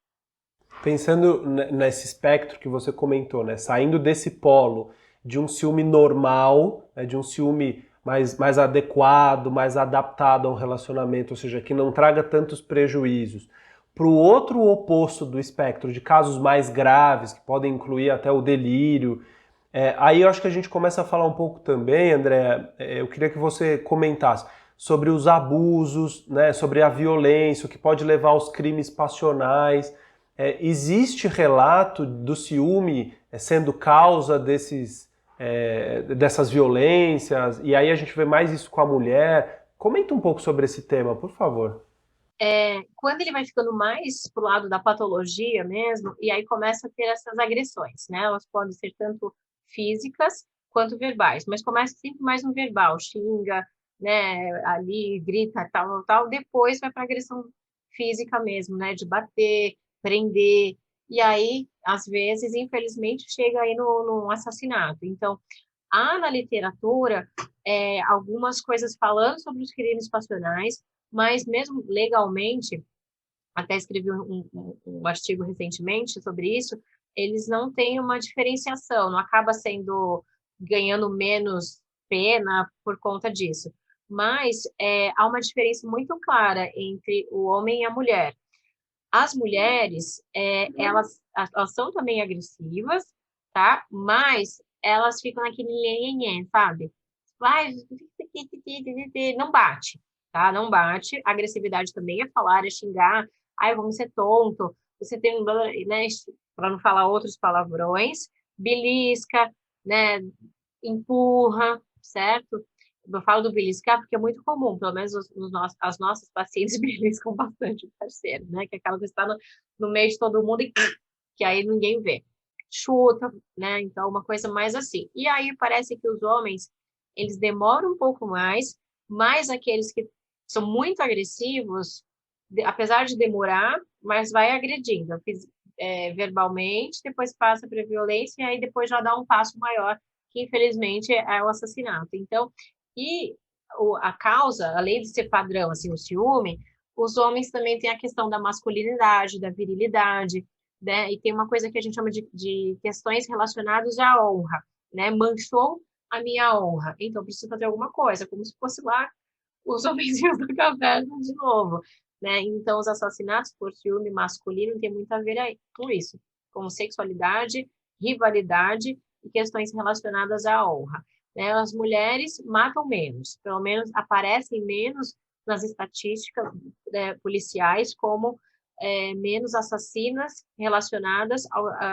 Pensando nesse espectro que você comentou, né, saindo desse polo de um ciúme normal, né, de um ciúme mais adequado, mais adaptado a um relacionamento, ou seja, que não traga tantos prejuízos, para o outro oposto do espectro, de casos mais graves, que podem incluir até o delírio, aí eu acho que a gente começa a falar um pouco também, André, eu queria que você comentasse sobre os abusos, né, sobre a violência, o que pode levar aos crimes passionais. Existe relato do ciúme sendo causa dessas violências, e aí a gente vê mais isso com a mulher. Comenta um pouco sobre esse tema, por favor. Quando ele vai ficando mais pro lado da patologia mesmo, e aí começa a ter essas agressões, né? Elas podem ser tanto físicas quanto verbais, mas começa sempre mais no verbal, xinga, né? Ali grita, tal, tal, depois vai para agressão física mesmo, né? De bater, prender, e aí, às vezes, infelizmente, chega aí no assassinato. Então, há na literatura algumas coisas falando sobre os crimes passionais, mas mesmo legalmente, até escrevi um artigo recentemente sobre isso, eles não têm uma diferenciação, não acaba sendo ganhando menos pena por conta disso. Mas há uma diferença muito clara entre o homem e a mulher. As mulheres, elas são também agressivas, tá? Mas elas ficam naquele nhenhenhen, sabe? Vai, não bate, tá? Não bate. A agressividade também é falar, é xingar. Ai, vamos ser tonto. Você tem um, né? Para não falar outros palavrões. Belisca, né? Empurra, certo? Eu falo do beliscar porque é muito comum, pelo menos as nossas pacientes beliscam bastante o parceiro, né? Que é aquela que está no meio de todo mundo e que aí ninguém vê. Chuta, né? Então, uma coisa mais assim. E aí parece que os homens, eles demoram um pouco mais, mas aqueles que são muito agressivos, apesar de demorar, mas vai agredindo, verbalmente, depois passa para a violência e aí depois já dá um passo maior, que infelizmente é o assassinato. Então, e a causa, além de ser padrão, assim, o ciúme, os homens também têm a questão da masculinidade, da virilidade, né? E tem uma coisa que a gente chama de questões relacionadas à honra, né? Manchou a minha honra, então preciso fazer alguma coisa, como se fosse lá os homenzinhos da caverna de novo, né? Então, os assassinatos por ciúme masculino têm muito a ver aí, com isso, com sexualidade, rivalidade e questões relacionadas à honra. Né? As mulheres matam menos, pelo menos aparecem menos nas estatísticas, né, policiais como menos assassinas relacionadas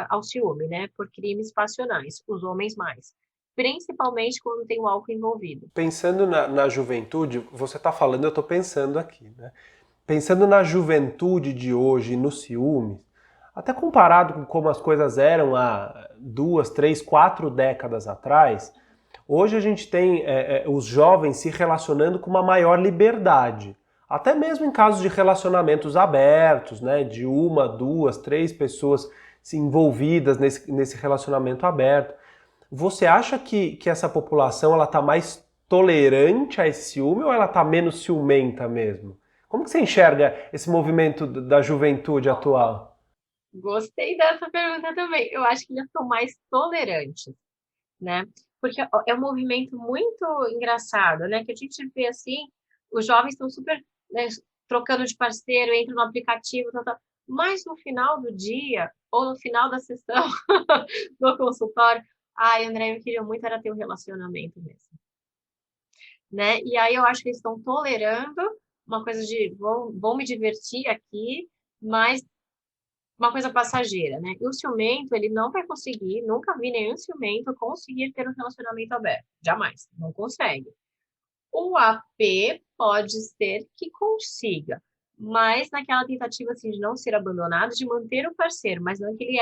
ao ciúme, né, por crimes passionais, os homens mais, principalmente quando tem o álcool envolvido. Pensando na juventude, você está falando, eu estou pensando aqui, né? Pensando na juventude de hoje, no ciúme, até comparado com como as coisas eram há 2, 3, 4 décadas atrás, hoje a gente tem os jovens se relacionando com uma maior liberdade. Até mesmo em casos de relacionamentos abertos, né? De 1, 2, 3 pessoas se envolvidas nesse relacionamento aberto. Você acha que essa população ela está mais tolerante a esse ciúme ou ela está menos ciumenta mesmo? Como que você enxerga esse movimento da juventude atual? Gostei dessa pergunta também. Eu acho que eles são mais tolerantes, né? Porque ó, é um movimento muito engraçado, né? Que a gente vê assim, os jovens estão super, né, trocando de parceiro, entram no aplicativo, tal, tal. Mas no final do dia, ou no final da sessão do consultório, ai, André, eu queria muito era ter um relacionamento mesmo, né? E aí eu acho que eles estão tolerando uma coisa de vou me divertir aqui, mas uma coisa passageira, né? E o ciumento, ele não vai conseguir, nunca vi nenhum ciumento conseguir ter um relacionamento aberto. Jamais, não consegue. O AP pode ser que consiga, mas naquela tentativa assim de não ser abandonado, de manter o parceiro, mas não que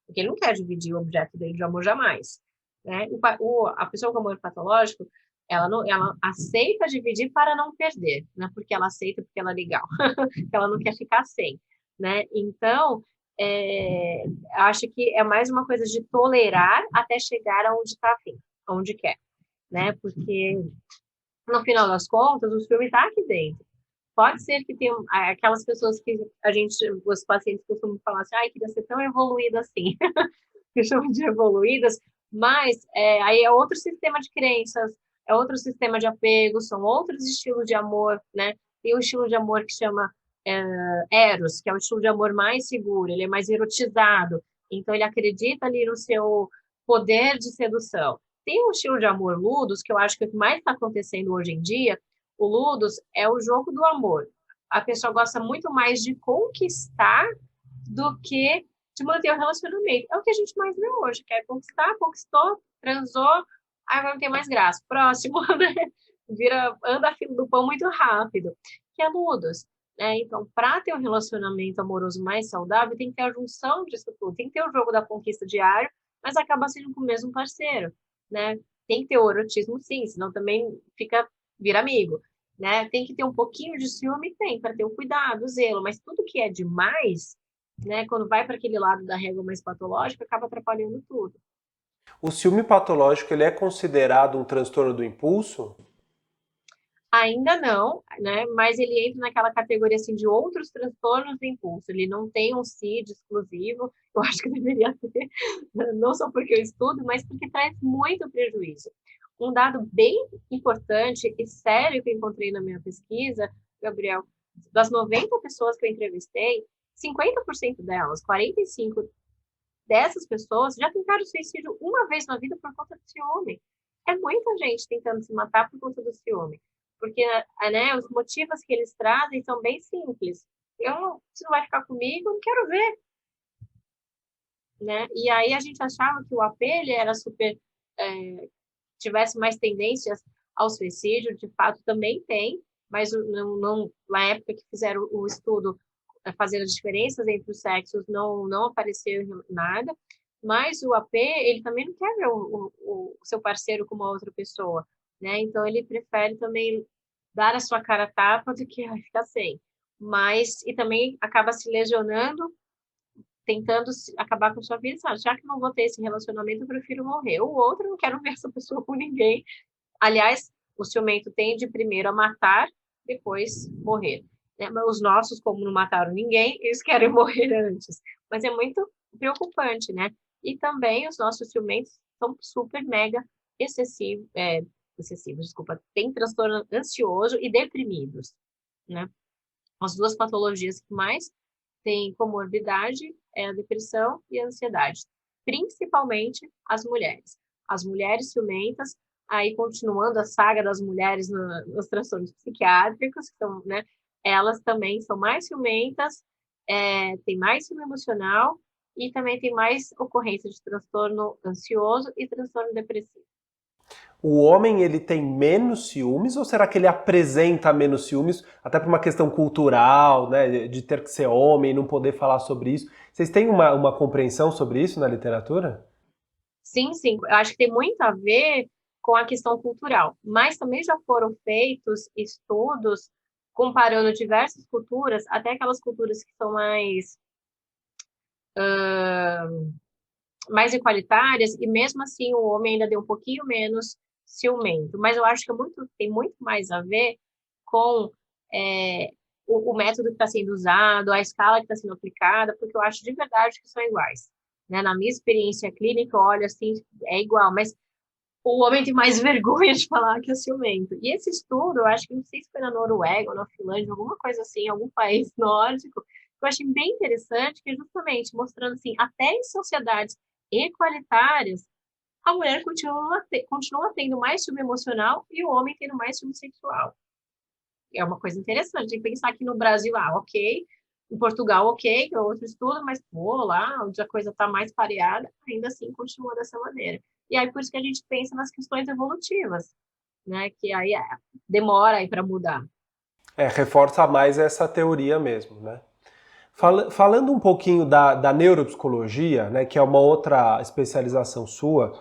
porque ele não quer dividir o objeto dele de amor jamais, né? A pessoa com amor patológico, ela não, ela aceita dividir para não perder, né? Porque ela aceita porque ela é legal, que ela não quer ficar sem, né? Então, acho que é mais uma coisa de tolerar até chegar aonde está afim, aonde quer, né? Porque no final das contas, o filme está aqui dentro. Pode ser que tenha aquelas pessoas que os pacientes costumam falar assim, ai, queria ser tão evoluída assim, que chamam de evoluídas, mas aí é outro sistema de crenças, é outro sistema de apego, são outros estilos de amor, né? Tem um estilo de amor que chama Eros, que é o estilo de amor mais seguro, ele é mais erotizado, então ele acredita ali no seu poder de sedução. Tem um estilo de amor Ludus, que eu acho que o que mais está acontecendo hoje em dia, o Ludus é o jogo do amor. A pessoa gosta muito mais de conquistar do que de manter o relacionamento. É o que a gente mais vê hoje, quer conquistar, conquistou, transou, agora não tem mais graça. Próximo, né? Anda a fila do pão muito rápido, que é Ludus. Né? Então, para ter um relacionamento amoroso mais saudável, tem que ter a junção disso tudo. Tem que ter o jogo da conquista diário, mas acaba sendo com o mesmo parceiro, né? Tem que ter o erotismo, sim, senão também vira amigo, né? Tem que ter um pouquinho de ciúme, tem, para ter o cuidado, o zelo, mas tudo que é demais, né? Quando vai para aquele lado da régua mais patológica, acaba atrapalhando tudo. O ciúme patológico ele é considerado um transtorno do impulso? Ainda não, né? Mas ele entra naquela categoria assim de outros transtornos do impulso. Ele não tem um CID exclusivo. Eu acho que deveria ter, não só porque eu estudo, mas porque traz muito prejuízo. Um dado bem importante e sério que eu encontrei na minha pesquisa, Gabriel, das 90 pessoas que eu entrevistei, 50% delas, 45 dessas pessoas já tentaram suicídio uma vez na vida por conta do ciúme. É muita gente tentando se matar por conta do ciúme. Porque, né, os motivos que eles trazem são bem simples. Você não vai ficar comigo, eu não quero ver. Né? E aí a gente achava que o AP ele era super... tivesse mais tendências ao suicídio, de fato também tem, mas na época que fizeram o estudo, fazendo as diferenças entre os sexos, não apareceu nada, mas o AP, ele também não quer ver o seu parceiro com uma outra pessoa, né? Então, ele prefere também dar a sua cara a tapa do que ficar sem. Mas, e também acaba se lesionando, tentando acabar com a sua vida, sabe? Já que não vou ter esse relacionamento, eu prefiro morrer. O outro, eu não quero ver essa pessoa com ninguém. Aliás, o ciumento tende primeiro a matar, depois morrer. Né? Mas os nossos, como não mataram ninguém, eles querem morrer antes. Mas é muito preocupante, né? E também os nossos ciumentos são super mega excessivos, desculpa, tem transtorno ansioso e deprimidos, né? As duas patologias que mais têm comorbidade é a depressão e a ansiedade, principalmente as mulheres. As mulheres ciumentas, aí continuando a saga das mulheres nos transtornos psiquiátricos, que são, né, elas também são mais ciumentas, têm mais ciúme emocional e também tem mais ocorrência de transtorno ansioso e transtorno depressivo. O homem, ele tem menos ciúmes ou será que ele apresenta menos ciúmes, até por uma questão cultural, né, de ter que ser homem e não poder falar sobre isso? Vocês têm uma compreensão sobre isso na literatura? Sim, sim, eu acho que tem muito a ver com a questão cultural, mas também já foram feitos estudos comparando diversas culturas, até aquelas culturas que são mais igualitárias, e mesmo assim o homem ainda deu um pouquinho menos ciumento. Mas eu acho que tem muito mais a ver com o método que está sendo usado, a escala que está sendo aplicada, porque eu acho de verdade que são iguais. Né? Na minha experiência clínica, olha, assim, é igual, mas o homem tem mais vergonha de falar que é ciumento. E esse estudo, eu acho que não sei se foi na Noruega ou na Finlândia, alguma coisa assim, algum país nórdico, que eu achei bem interessante, que é justamente mostrando assim, até em sociedades equalitárias, a mulher continua tendo mais ciúme emocional e o homem tendo mais ciúme sexual. É uma coisa interessante, tem que pensar que no Brasil, ok, em Portugal, ok, que é outro estudo, mas pô, lá onde a coisa está mais pareada, ainda assim continua dessa maneira. E aí por isso que a gente pensa nas questões evolutivas, né? Que aí demora aí para mudar. Reforça mais essa teoria mesmo, né? Falando um pouquinho da neuropsicologia, né, que é uma outra especialização sua,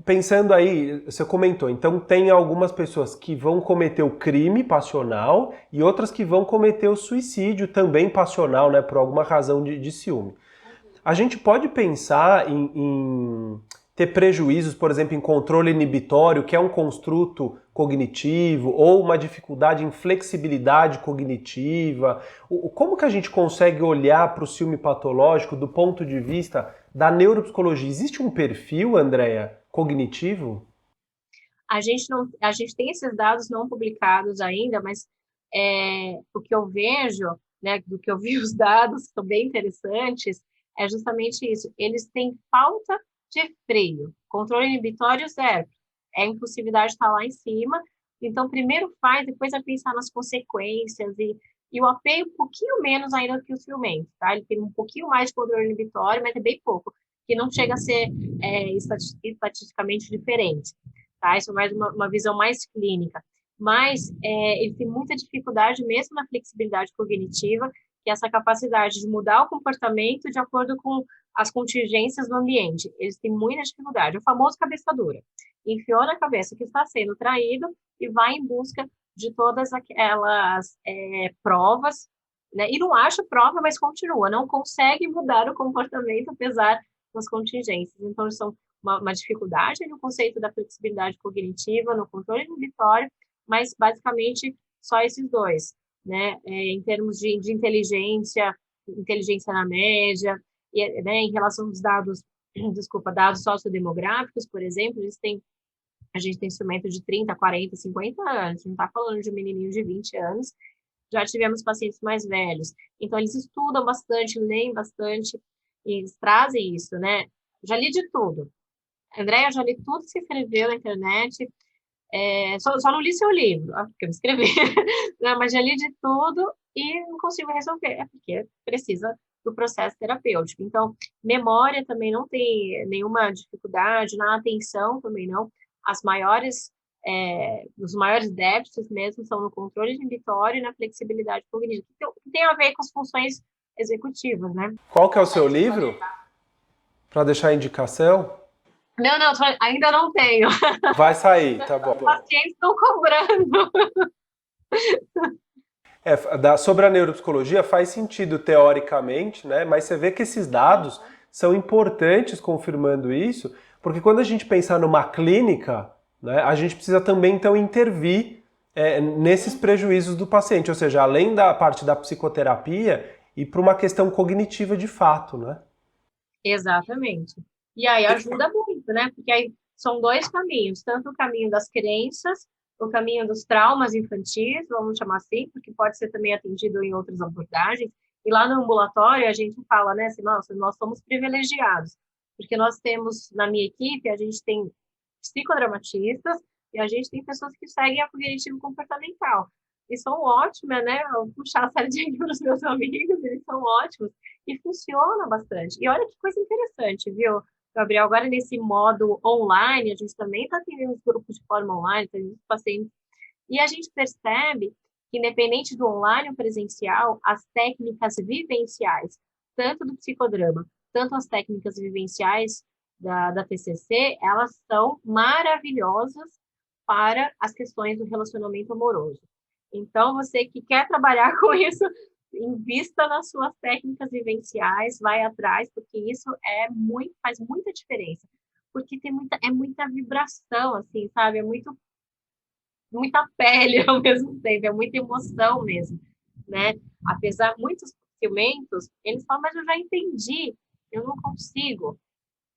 pensando aí, você comentou, então tem algumas pessoas que vão cometer o crime passional e outras que vão cometer o suicídio também passional, né, por alguma razão de ciúme. A gente pode pensar em ter prejuízos, por exemplo, em controle inibitório, que é um construto cognitivo, ou uma dificuldade em flexibilidade cognitiva. Como que a gente consegue olhar para o ciúme patológico do ponto de vista da neuropsicologia? Existe um perfil, Andréia, cognitivo? A gente tem esses dados não publicados ainda, mas o que eu vejo, né, do que eu vi os dados, que são bem interessantes, é justamente isso. Eles têm falta de freio, controle inibitório zero. É a impulsividade está lá em cima. Então, primeiro faz, depois vai pensar nas consequências e o apego um pouquinho menos ainda que o ciumento, tá? Ele tem um pouquinho mais de controle inibitório, mas é bem pouco, que não chega a ser estatisticamente diferente. Tá? Isso é mais uma visão mais clínica. Mas ele tem muita dificuldade mesmo na flexibilidade cognitiva, que é essa capacidade de mudar o comportamento de acordo com as contingências do ambiente. Eles têm muita dificuldade. O famoso cabeça dura. Enfiou na cabeça que está sendo traído e vai em busca de todas aquelas provas, né? E não acha prova, mas continua. Não consegue mudar o comportamento apesar das contingências. Então, são uma dificuldade no conceito da flexibilidade cognitiva, no controle inibitório, mas basicamente só esses dois, né? Em termos de inteligência, inteligência na média, e, né, em relação aos dados, desculpa, dados sociodemográficos, por exemplo, a gente tem instrumento de 30, 40, 50 anos, a gente não está falando de um menininho de 20 anos, já tivemos pacientes mais velhos. Então, eles estudam bastante, leem bastante, e eles trazem isso, né? Já li de tudo. Andréia, já li tudo que você escreveu na internet, só não li seu livro, porque eu não escrevi, não, mas já li de tudo e não consigo resolver, porque precisa do processo terapêutico. Então, memória também não tem nenhuma dificuldade, na atenção também não. As maiores os maiores déficits mesmo são no controle inibitório e na flexibilidade cognitiva, que tem a ver com as funções executivas, né? Qual que é o seu livro? Para deixar a indicação? Não, ainda não tenho. Vai sair, tá bom. Os pacientes estão cobrando. Sobre a neuropsicologia faz sentido teoricamente, né? Mas você vê que esses dados são importantes confirmando isso, porque quando a gente pensar numa clínica, né, a gente precisa também então intervir nesses prejuízos do paciente, ou seja, além da parte da psicoterapia, e para uma questão cognitiva de fato, né? Exatamente. E aí ajuda muito, né? Porque aí são dois caminhos, tanto o caminho das crenças, o caminho dos traumas infantis, vamos chamar assim, porque pode ser também atendido em outras abordagens. E lá no ambulatório a gente fala, né, assim, nossa, nós somos privilegiados, porque nós temos, na minha equipe, a gente tem psicodramatistas e a gente tem pessoas que seguem a cognitivo comportamental. E são ótimas, né? Eu vou puxar a sardinha para os meus amigos, eles são ótimos e funciona bastante. E olha que coisa interessante, viu, Gabriel? Agora, nesse modo online, a gente também está tendo os grupos de forma online, tem muitos pacientes, e a gente percebe que, independente do online ou presencial, as técnicas vivenciais, tanto do psicodrama, tanto as técnicas vivenciais da TCC, elas são maravilhosas para as questões do relacionamento amoroso. Então, você que quer trabalhar com isso, invista nas suas técnicas vivenciais, vai atrás, porque isso faz muita diferença. Porque é muita vibração, assim, sabe? É muita pele ao mesmo tempo, é muita emoção mesmo, né? Apesar muitos ciumentos, eles falam, mas eu já entendi, eu não consigo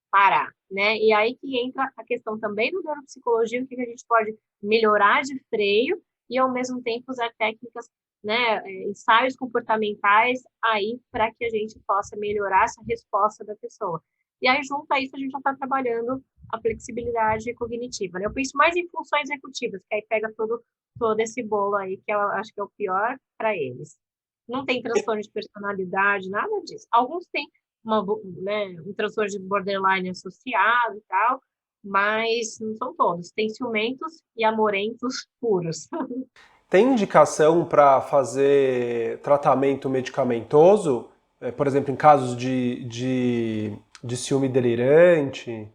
parar, né? E aí que entra a questão também do neuropsicologia, o que a gente pode melhorar de freio e ao mesmo tempo usar técnicas, né, ensaios comportamentais aí para que a gente possa melhorar essa resposta da pessoa. E aí, junto a isso, a gente já está trabalhando a flexibilidade cognitiva, né? Eu penso mais em funções executivas, que aí pega todo esse bolo aí, que eu acho que é o pior para eles. Não tem transtorno de personalidade, nada disso. Alguns têm um transtorno de borderline associado e tal, mas não são todos. Tem ciumentos e amorentos puros. Tem indicação para fazer tratamento medicamentoso, por exemplo, em casos de ciúme delirante?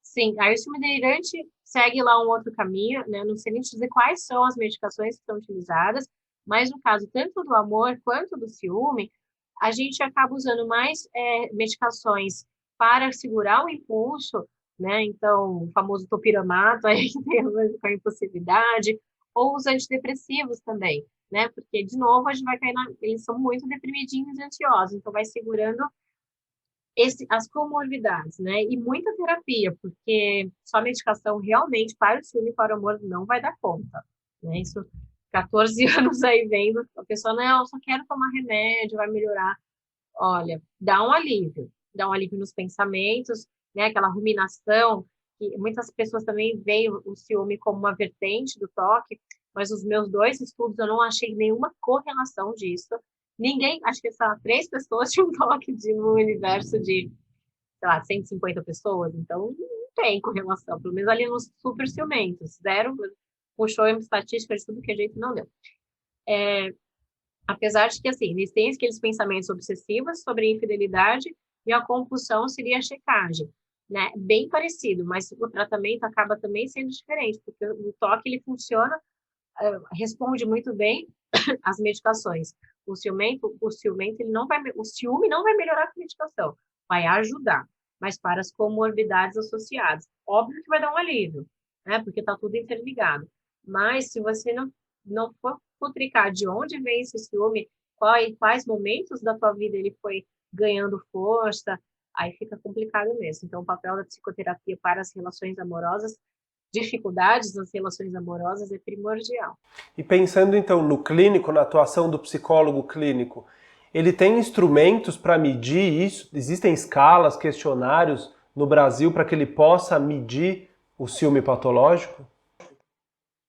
Sim, aí o ciúme delirante segue lá um outro caminho, né? Não sei nem dizer quais são as medicações que são utilizadas, mas no caso tanto do amor quanto do ciúme, a gente acaba usando mais medicações para segurar o impulso, né? Então, o famoso topiramato aí que tem a ver com a impulsividade, ou os antidepressivos também, né? Porque, de novo, a gente vai cair eles são muito deprimidinhos e ansiosos, então vai segurando as comorbidades, né? E muita terapia, porque só medicação realmente para o ciúme e para o amor não vai dar conta, né? Isso, 14 anos aí vendo, a pessoa, não, eu só quero tomar remédio, vai melhorar. Olha, dá um alívio nos pensamentos, né? Aquela ruminação, que muitas pessoas também veem o ciúme como uma vertente do toque, mas os meus dois estudos eu não achei nenhuma correlação disso. Ninguém, acho que só 3 pessoas tinham toque no universo de, sei lá, 150 pessoas, então não tem correlação, pelo menos ali nos super ciumentos, zero, puxou em estatística de tudo que a gente não deu. Apesar de que, assim, eles têm aqueles pensamentos obsessivos sobre infidelidade e a compulsão seria a checagem, né? Bem parecido, mas o tratamento acaba também sendo diferente, porque o toque, ele funciona, responde muito bem às medicações. O ciumento, o ciúme não vai melhorar com a medicação, vai ajudar, mas para as comorbidades associadas. Óbvio que vai dar um alívio, né? Porque está tudo interligado. Mas se você não for futricar de onde vem esse ciúme, quais momentos da tua vida ele foi ganhando força, aí fica complicado mesmo. Então, o papel da psicoterapia para as relações amorosas, dificuldades nas relações amorosas é primordial. E pensando então no clínico, na atuação do psicólogo clínico, ele tem instrumentos para medir isso? Existem escalas, questionários no Brasil para que ele possa medir o ciúme patológico?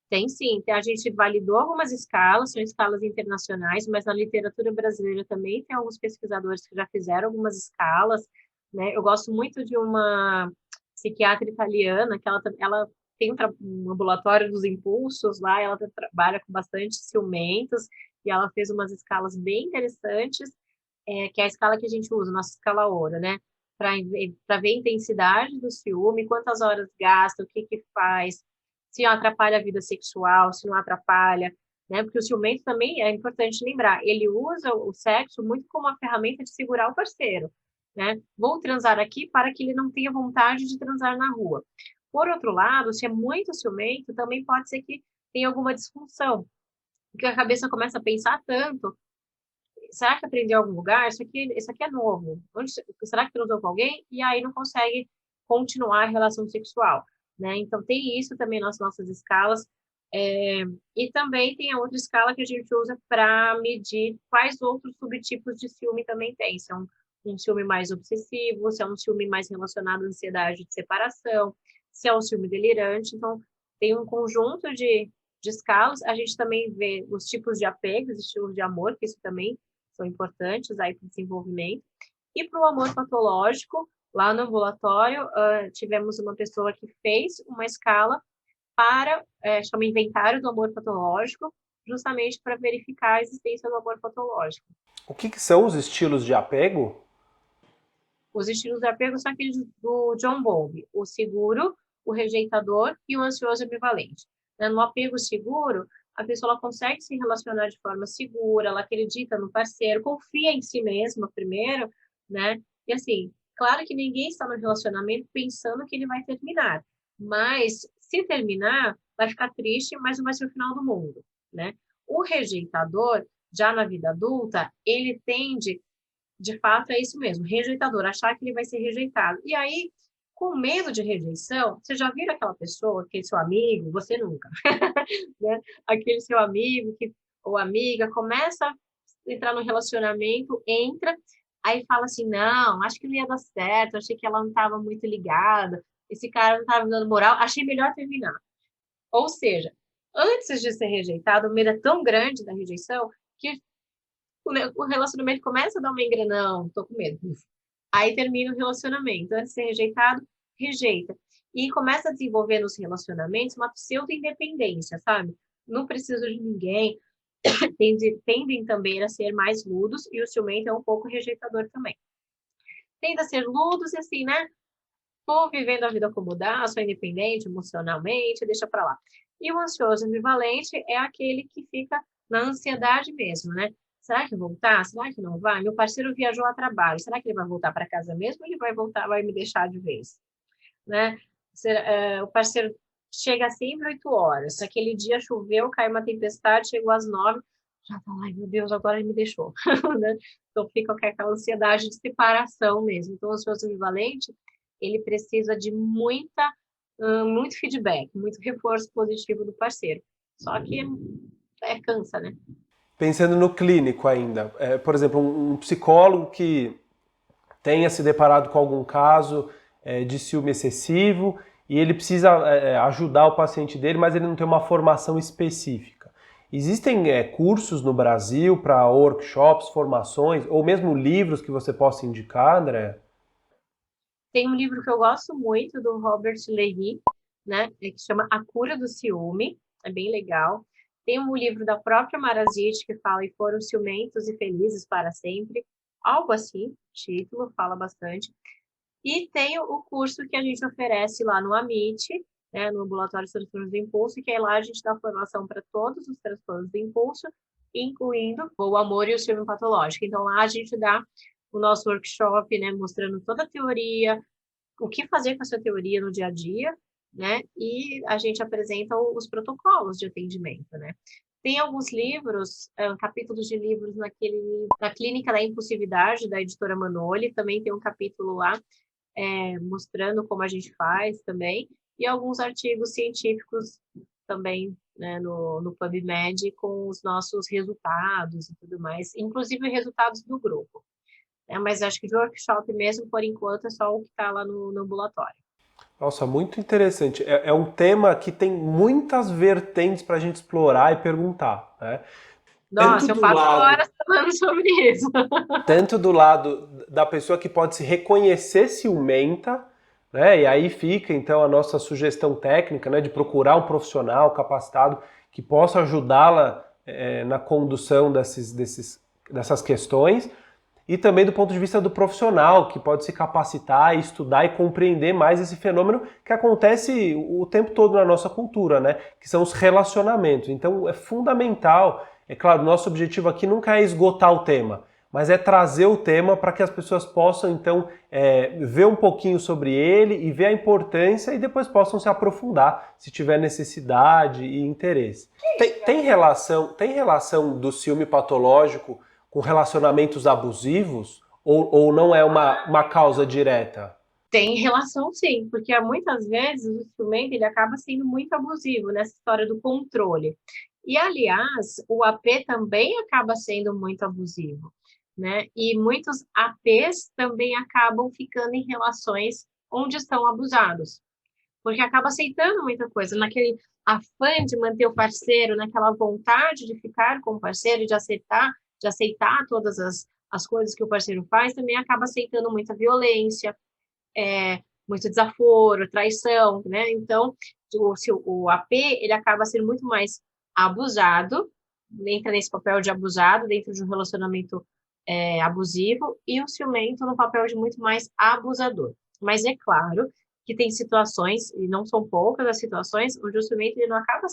Tem sim, a gente validou algumas escalas, são escalas internacionais, mas na literatura brasileira também tem alguns pesquisadores que já fizeram algumas escalas, né? Eu gosto muito de uma psiquiatra italiana, que ela tem um ambulatório dos impulsos lá, ela trabalha com bastante ciumentos, e ela fez umas escalas bem interessantes, que é a escala que a gente usa, nossa escala ouro, né? Para ver a intensidade do ciúme, quantas horas gasta, o que que faz, se atrapalha a vida sexual, se não atrapalha, né? Porque o ciumento também é importante lembrar, ele usa o sexo muito como uma ferramenta de segurar o parceiro, né? Vou transar aqui para que ele não tenha vontade de transar na rua. Por outro lado, se é muito ciumento, também pode ser que tenha alguma disfunção, porque a cabeça começa a pensar tanto, será que aprendeu em algum lugar? Isso aqui é novo. Será que transou com alguém? E aí não consegue continuar a relação sexual, né? Então tem isso também nas nossas escalas. E também tem a outra escala que a gente usa para medir quais outros subtipos de ciúme também tem. Se é um ciúme mais obsessivo, se é um ciúme mais relacionado à ansiedade de separação, se é um ciúme delirante. Então, tem um conjunto de escalas. A gente também vê os tipos de apego, os estilos de amor, que isso também são importantes aí para o desenvolvimento. E para o amor patológico, lá no ambulatório, tivemos uma pessoa que fez uma escala para, chama inventário do amor patológico, justamente para verificar a existência do amor patológico. O que que são os estilos de apego? Os estilos de apego são aqueles do John Bowlby, o seguro, o rejeitador e o ansioso ambivalente. No apego seguro, a pessoa consegue se relacionar de forma segura, ela acredita no parceiro, confia em si mesma primeiro, né? E assim, claro que ninguém está no relacionamento pensando que ele vai terminar, mas se terminar, vai ficar triste, mas não vai ser o final do mundo, né? O rejeitador, já na vida adulta, ele tende, de fato, é isso mesmo, rejeitador, achar que ele vai ser rejeitado. E aí, com medo de rejeição, você já vira aquela pessoa, aquele seu amigo, você nunca, né? Aquele seu amigo ou amiga começa a entrar no relacionamento, entra, aí fala assim, não, acho que não ia dar certo, achei que ela não estava muito ligada, esse cara não estava me dando moral, achei melhor terminar. Ou seja, antes de ser rejeitado, o medo é tão grande da rejeição que o relacionamento começa a dar uma engrenão, tô com medo. Aí termina o relacionamento. Antes de ser rejeitado, rejeita. E começa a desenvolver nos relacionamentos uma pseudo-independência, sabe? Não preciso de ninguém. Tendem também a ser mais ludos e o ciumento é um pouco rejeitador também. Tende a ser ludos e assim, né? Tô vivendo a vida como dá, sou independente emocionalmente, deixa pra lá. E o ansioso ambivalente é aquele que fica na ansiedade mesmo, né? Será que voltar? Será que não vai? Meu parceiro viajou a trabalho. Será que ele vai voltar para casa mesmo ou ele vai voltar, vai me deixar de vez? Né? O parceiro chega sempre 8 horas. Se aquele dia choveu, caiu uma tempestade, chegou às 9, já tá, ai meu Deus, agora ele me deixou. Né? Então fica com aquela ansiedade de separação mesmo. Então o ansioso ambivalente, ele precisa de muito feedback, muito reforço positivo do parceiro. Só que cansa, né? Pensando no clínico ainda, por exemplo, um psicólogo que tenha se deparado com algum caso de ciúme excessivo e ele precisa ajudar o paciente dele, mas ele não tem uma formação específica. Existem cursos no Brasil para workshops, formações, ou mesmo livros que você possa indicar, André? Tem um livro que eu gosto muito, do Robert Lévy, né, que chama A Cura do Ciúme, é bem legal. Tem um livro da própria Marazzi que fala E foram ciumentos e felizes para sempre, algo assim, título, fala bastante. E tem o curso que a gente oferece lá no AMIT, né, no Ambulatório de Transtornos do Impulso, que aí lá a gente dá formação para todos os transtornos do impulso, incluindo o amor e o ciúme patológico. Então lá a gente dá o nosso workshop, né, mostrando toda a teoria, o que fazer com essa teoria no dia a dia, né? E a gente apresenta os protocolos de atendimento, né? Tem alguns livros, capítulos de livros na Clínica da Impulsividade, da editora Manoli, também tem um capítulo lá mostrando como a gente faz também, e alguns artigos científicos também, né, no PubMed com os nossos resultados e tudo mais, inclusive resultados do grupo. Mas acho que de workshop mesmo, por enquanto, é só o que está lá no ambulatório. Nossa, muito interessante. É um tema que tem muitas vertentes para a gente explorar e perguntar, né? Tanto Nossa, eu do passo lado, horas falando sobre isso. tanto do lado da pessoa que pode se reconhecer ciumenta, né? E aí fica então a nossa sugestão técnica, né, de procurar um profissional capacitado que possa ajudá-la na condução dessas questões, e também do ponto de vista do profissional, que pode se capacitar, estudar e compreender mais esse fenômeno que acontece o tempo todo na nossa cultura, né? Que são os relacionamentos. Então é fundamental, é claro, nosso objetivo aqui nunca é esgotar o tema, mas é trazer o tema para que as pessoas possam, então, ver um pouquinho sobre ele e ver a importância e depois possam se aprofundar, se tiver necessidade e interesse. Tem relação do ciúme patológico com relacionamentos abusivos? Ou não é uma causa direta? Tem relação, sim, porque muitas vezes o instrumento ele acaba sendo muito abusivo nessa história do controle. E, aliás, o AP também acaba sendo muito abusivo, né? E muitos APs também acabam ficando em relações onde estão abusados, porque acaba aceitando muita coisa, naquele afã de manter o parceiro, naquela vontade de ficar com o parceiro, de aceitar todas as coisas que o parceiro faz, também acaba aceitando muita violência, muito desaforo, traição, né? Então, o AP, ele acaba sendo muito mais abusado, entra nesse papel de abusado dentro de um relacionamento abusivo, e o ciumento no papel de muito mais abusador. Mas é claro que tem situações, e não são poucas as situações, onde o ciumento ele não acaba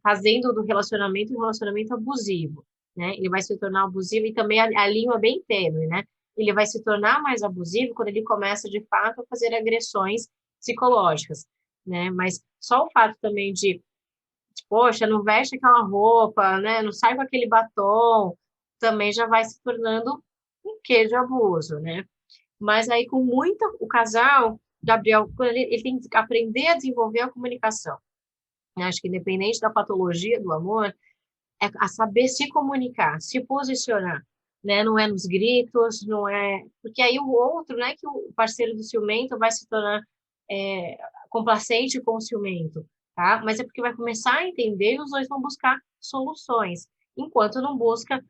fazendo do relacionamento um relacionamento abusivo, né? Ele vai se tornar abusivo, e também a linha é bem tênue, né? Ele vai se tornar mais abusivo quando ele começa, de fato, a fazer agressões psicológicas, né? Mas só o fato também poxa, não veste aquela roupa, né? Não sai com aquele batom, também já vai se tornando um quê de abuso, né? Mas aí, o casal, Gabriel, ele tem que aprender a desenvolver a comunicação. Eu acho que, independente da patologia do amor, é a saber se comunicar, se posicionar, né? Não é nos gritos, não é... Porque aí o outro, né, que o parceiro do ciumento vai se tornar complacente com o ciumento, tá? Mas é porque vai começar a entender e os dois vão buscar soluções, enquanto não busca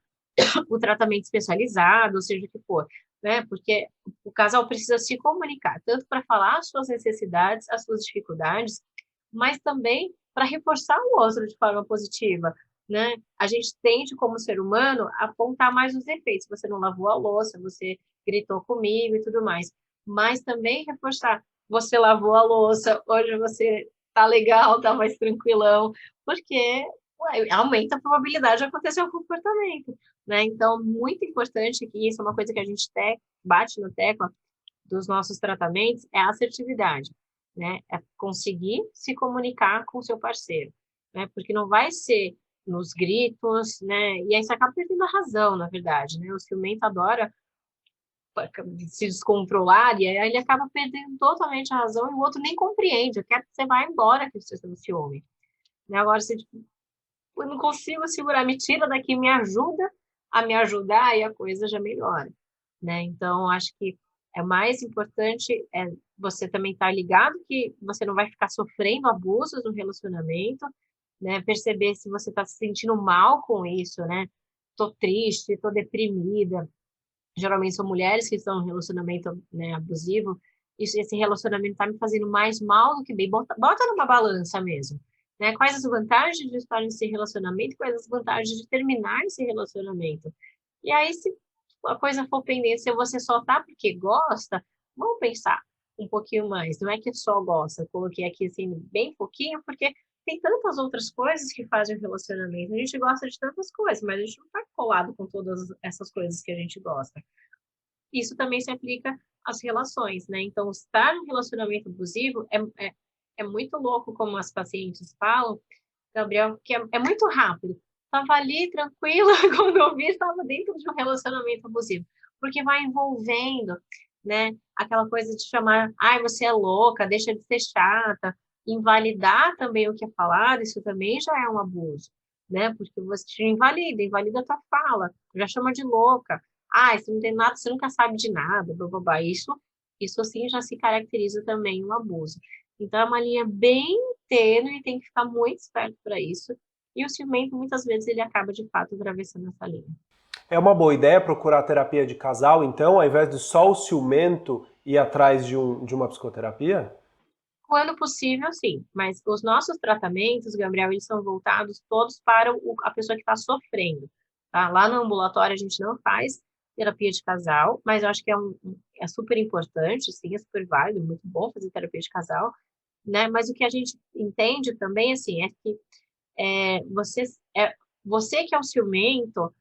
o tratamento especializado, ou seja o que for, né? Porque o casal precisa se comunicar, tanto para falar as suas necessidades, as suas dificuldades, mas também para reforçar o outro de forma positiva, né? A gente tende, como ser humano, a apontar mais os defeitos. Você não lavou a louça, você gritou comigo e tudo mais. Mas também reforçar. Você lavou a louça, hoje você tá legal, tá mais tranquilão, porque aumenta a probabilidade de acontecer um comportamento, né? Então, muito importante que isso é uma coisa que a gente bate na tecla dos nossos tratamentos, é a assertividade, né? É conseguir se comunicar com o seu parceiro, né? Porque não vai ser nos gritos, né? E aí você acaba perdendo a razão, na verdade, né? O ciumento adora se descontrolar e aí ele acaba perdendo totalmente a razão e o outro nem compreende. Eu quero que você vá embora, que você está no ciúme. Né? Agora, você tipo, eu não consigo segurar, me tira daqui, me ajuda a me ajudar e a coisa já melhora, né? Então, acho que é mais importante você também estar ligado que você não vai ficar sofrendo abusos no relacionamento, né? Perceber se você está se sentindo mal com isso, né? Tô triste, tô deprimida. Geralmente são mulheres que estão em relacionamento, né, abusivo. Esse relacionamento está me fazendo mais mal do que bem. Bota numa balança mesmo. Né? Quais as vantagens de estar nesse relacionamento, quais as vantagens de terminar esse relacionamento. E aí, se a coisa for pendente, se você só tá porque gosta, vamos pensar um pouquinho mais. Não é que só gosta, coloquei aqui assim bem pouquinho, porque tem tantas outras coisas que fazem o relacionamento. A gente gosta de tantas coisas, mas a gente não está colado com todas essas coisas que a gente gosta. Isso também se aplica às relações, né? Então, estar em um relacionamento abusivo é muito louco, como as pacientes falam, Gabriel, que é muito rápido. Estava ali, tranquila, quando eu vi, estava dentro de um relacionamento abusivo. Porque vai envolvendo, né? Aquela coisa de chamar, ai, você é louca, deixa de ser chata. Invalidar também o que é falado, isso também já é um abuso, né? Porque você te invalida a tua fala, já chama de louca. Ah, você não tem nada, você nunca sabe de nada, blá, blá, blá. Isso assim já se caracteriza também um abuso. Então é uma linha bem tênue e tem que ficar muito esperto para isso. E o ciumento, muitas vezes, ele acaba de fato atravessando essa linha. É uma boa ideia procurar terapia de casal, então, ao invés de só o ciumento ir atrás de uma psicoterapia? Quando possível, sim. Mas os nossos tratamentos, Gabriel, eles são voltados todos para a pessoa que está sofrendo. Tá? Lá no ambulatório a gente não faz terapia de casal, mas eu acho que é super importante, sim, é super válido, muito bom fazer terapia de casal, né? Mas o que a gente entende também, assim, é que é, você, é, você que é o ciumento,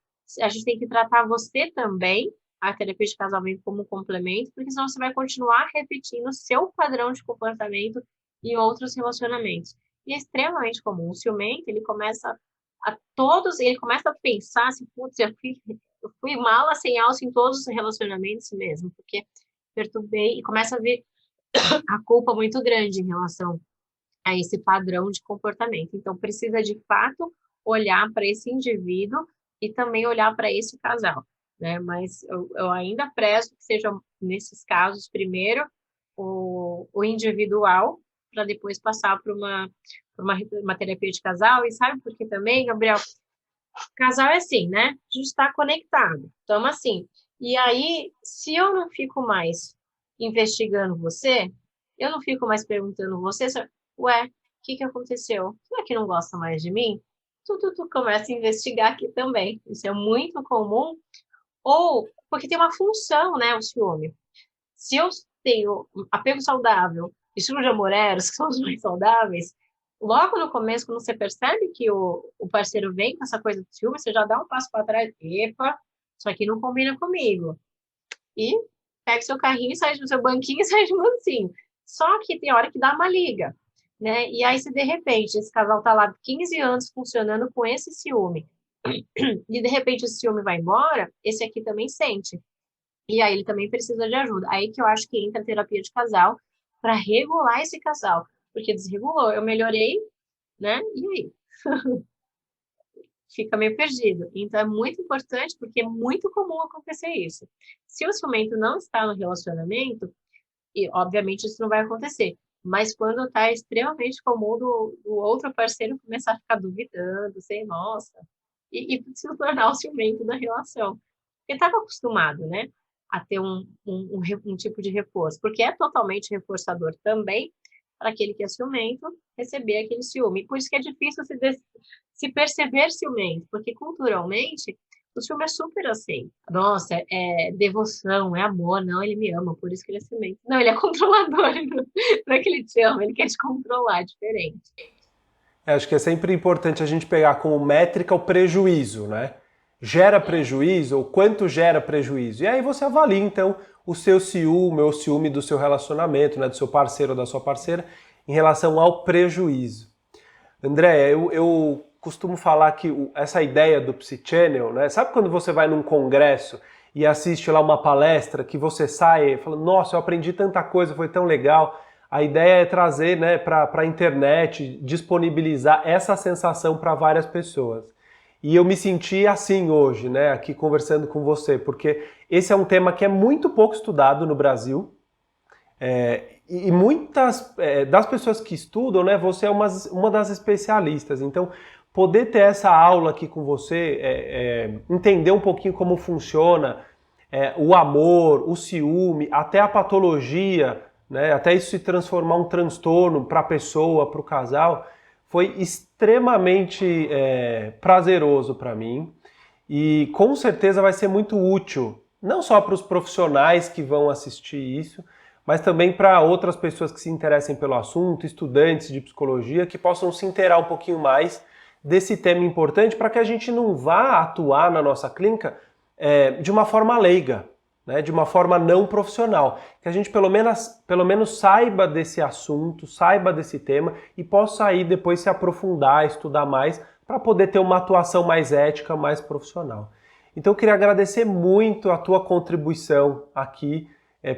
a gente tem que tratar você também, a terapia de casal vem como um complemento, porque senão você vai continuar repetindo o seu padrão de comportamento em outros relacionamentos. E é extremamente comum. O ciumento, ele começa a pensar assim, putz, eu fui mala sem alça em todos os relacionamentos mesmo, porque perturbei, e começa a ver a culpa muito grande em relação a esse padrão de comportamento. Então, precisa de fato olhar para esse indivíduo e também olhar para esse casal, né? Mas eu ainda prezo que sejam, nesses casos, primeiro o individual, para depois passar por uma terapia de casal. E sabe por que também, Gabriel? Casal é assim, né? A gente está conectado. Então, assim, e aí, se eu não fico mais investigando você, eu não fico mais perguntando você, ué, o que que aconteceu? Tu é que não gosta mais de mim? Tu começa a investigar aqui também. Isso é muito comum. Ou, porque tem uma função, né, o ciúme. Se eu tenho apego saudável, estilo de amor eros, que são os mais saudáveis, logo no começo, quando você percebe que o parceiro vem com essa coisa do ciúme, você já dá um passo para trás. Epa, isso aqui não combina comigo. E pega seu carrinho, sai do seu banquinho e sai de mansinho. Só que tem hora que dá uma liga, né? E aí, se de repente esse casal tá lá 15 anos funcionando com esse ciúme, e de repente esse ciúme vai embora, esse aqui também sente. E aí ele também precisa de ajuda. Aí que eu acho que entra a terapia de casal para regular esse casal. Porque desregulou, eu melhorei, né? E aí? Fica meio perdido. Então é muito importante porque é muito comum acontecer isso. Se o ciumento não está no relacionamento, e obviamente isso não vai acontecer. Mas quando está extremamente comum do outro parceiro começar a ficar duvidando, sei, nossa, e se tornar o ciumento da relação. Porque estava acostumado, né, a ter um tipo de reforço, porque é totalmente reforçador também para aquele que é ciumento receber aquele ciúme. Por isso que é difícil se perceber ciumento, porque culturalmente o ciúme é super assim. Nossa, é devoção, é amor. Não, ele me ama, por isso que ele é ciumento. Não, ele é controlador. Não é que ele te ama, ele quer te controlar, é diferente. Acho que é sempre importante a gente pegar como métrica o prejuízo, né? Gera prejuízo ou quanto gera prejuízo? E aí você avalia, então, o seu ciúme ou o ciúme do seu relacionamento, né, do seu parceiro ou da sua parceira, em relação ao prejuízo. André, eu costumo falar que essa ideia do Psychannel, né? Sabe quando você vai num congresso e assiste lá uma palestra que você sai falando, nossa, eu aprendi tanta coisa, foi tão legal. A ideia é trazer, né, para a internet, disponibilizar essa sensação para várias pessoas. E eu me senti assim hoje, né, aqui conversando com você, porque esse é um tema que é muito pouco estudado no Brasil. E muitas das pessoas que estudam, né, você é uma das especialistas. Então, poder ter essa aula aqui com você, entender um pouquinho como funciona o amor, o ciúme, até a patologia, né, até isso se transformar um transtorno para a pessoa, para o casal, foi extremamente prazeroso para mim. E com certeza vai ser muito útil, não só para os profissionais que vão assistir isso, mas também para outras pessoas que se interessem pelo assunto, estudantes de psicologia, que possam se inteirar um pouquinho mais desse tema importante para que a gente não vá atuar na nossa clínica de uma forma leiga, né, de uma forma não profissional. Que a gente pelo menos saiba desse assunto, saiba desse tema e possa aí depois se aprofundar, estudar mais, para poder ter uma atuação mais ética, mais profissional. Então eu queria agradecer muito a tua contribuição aqui,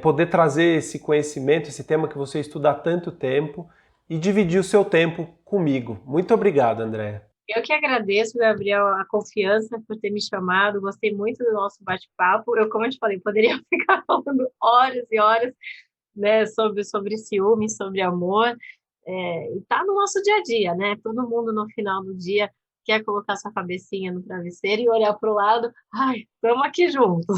poder trazer esse conhecimento, esse tema que você estuda há tanto tempo e dividir o seu tempo comigo. Muito obrigado, Andréa. Eu que agradeço, Gabriel, a confiança por ter me chamado. Gostei muito do nosso bate-papo. Como eu te falei, poderia ficar falando horas e horas, né, sobre ciúme, sobre amor. E tá no nosso dia a dia, né? Todo mundo no final do dia quer colocar sua cabecinha no travesseiro e olhar para o lado, ai, estamos aqui juntos,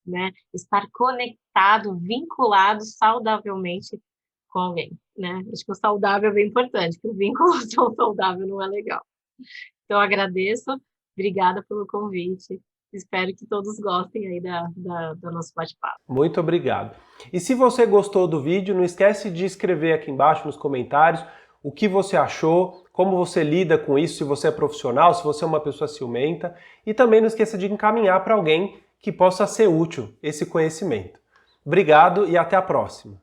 né? Estar conectado, vinculado saudavelmente com alguém, né? Acho que o saudável é bem importante, que o vínculo tão saudável não é legal. Então, agradeço, obrigada pelo convite. Espero que todos gostem aí do nosso bate-papo. Muito obrigado. E se você gostou do vídeo, não esquece de escrever aqui embaixo nos comentários o que você achou, como você lida com isso, se você é profissional, se você é uma pessoa ciumenta. E também não esqueça de encaminhar para alguém que possa ser útil esse conhecimento. Obrigado e até a próxima.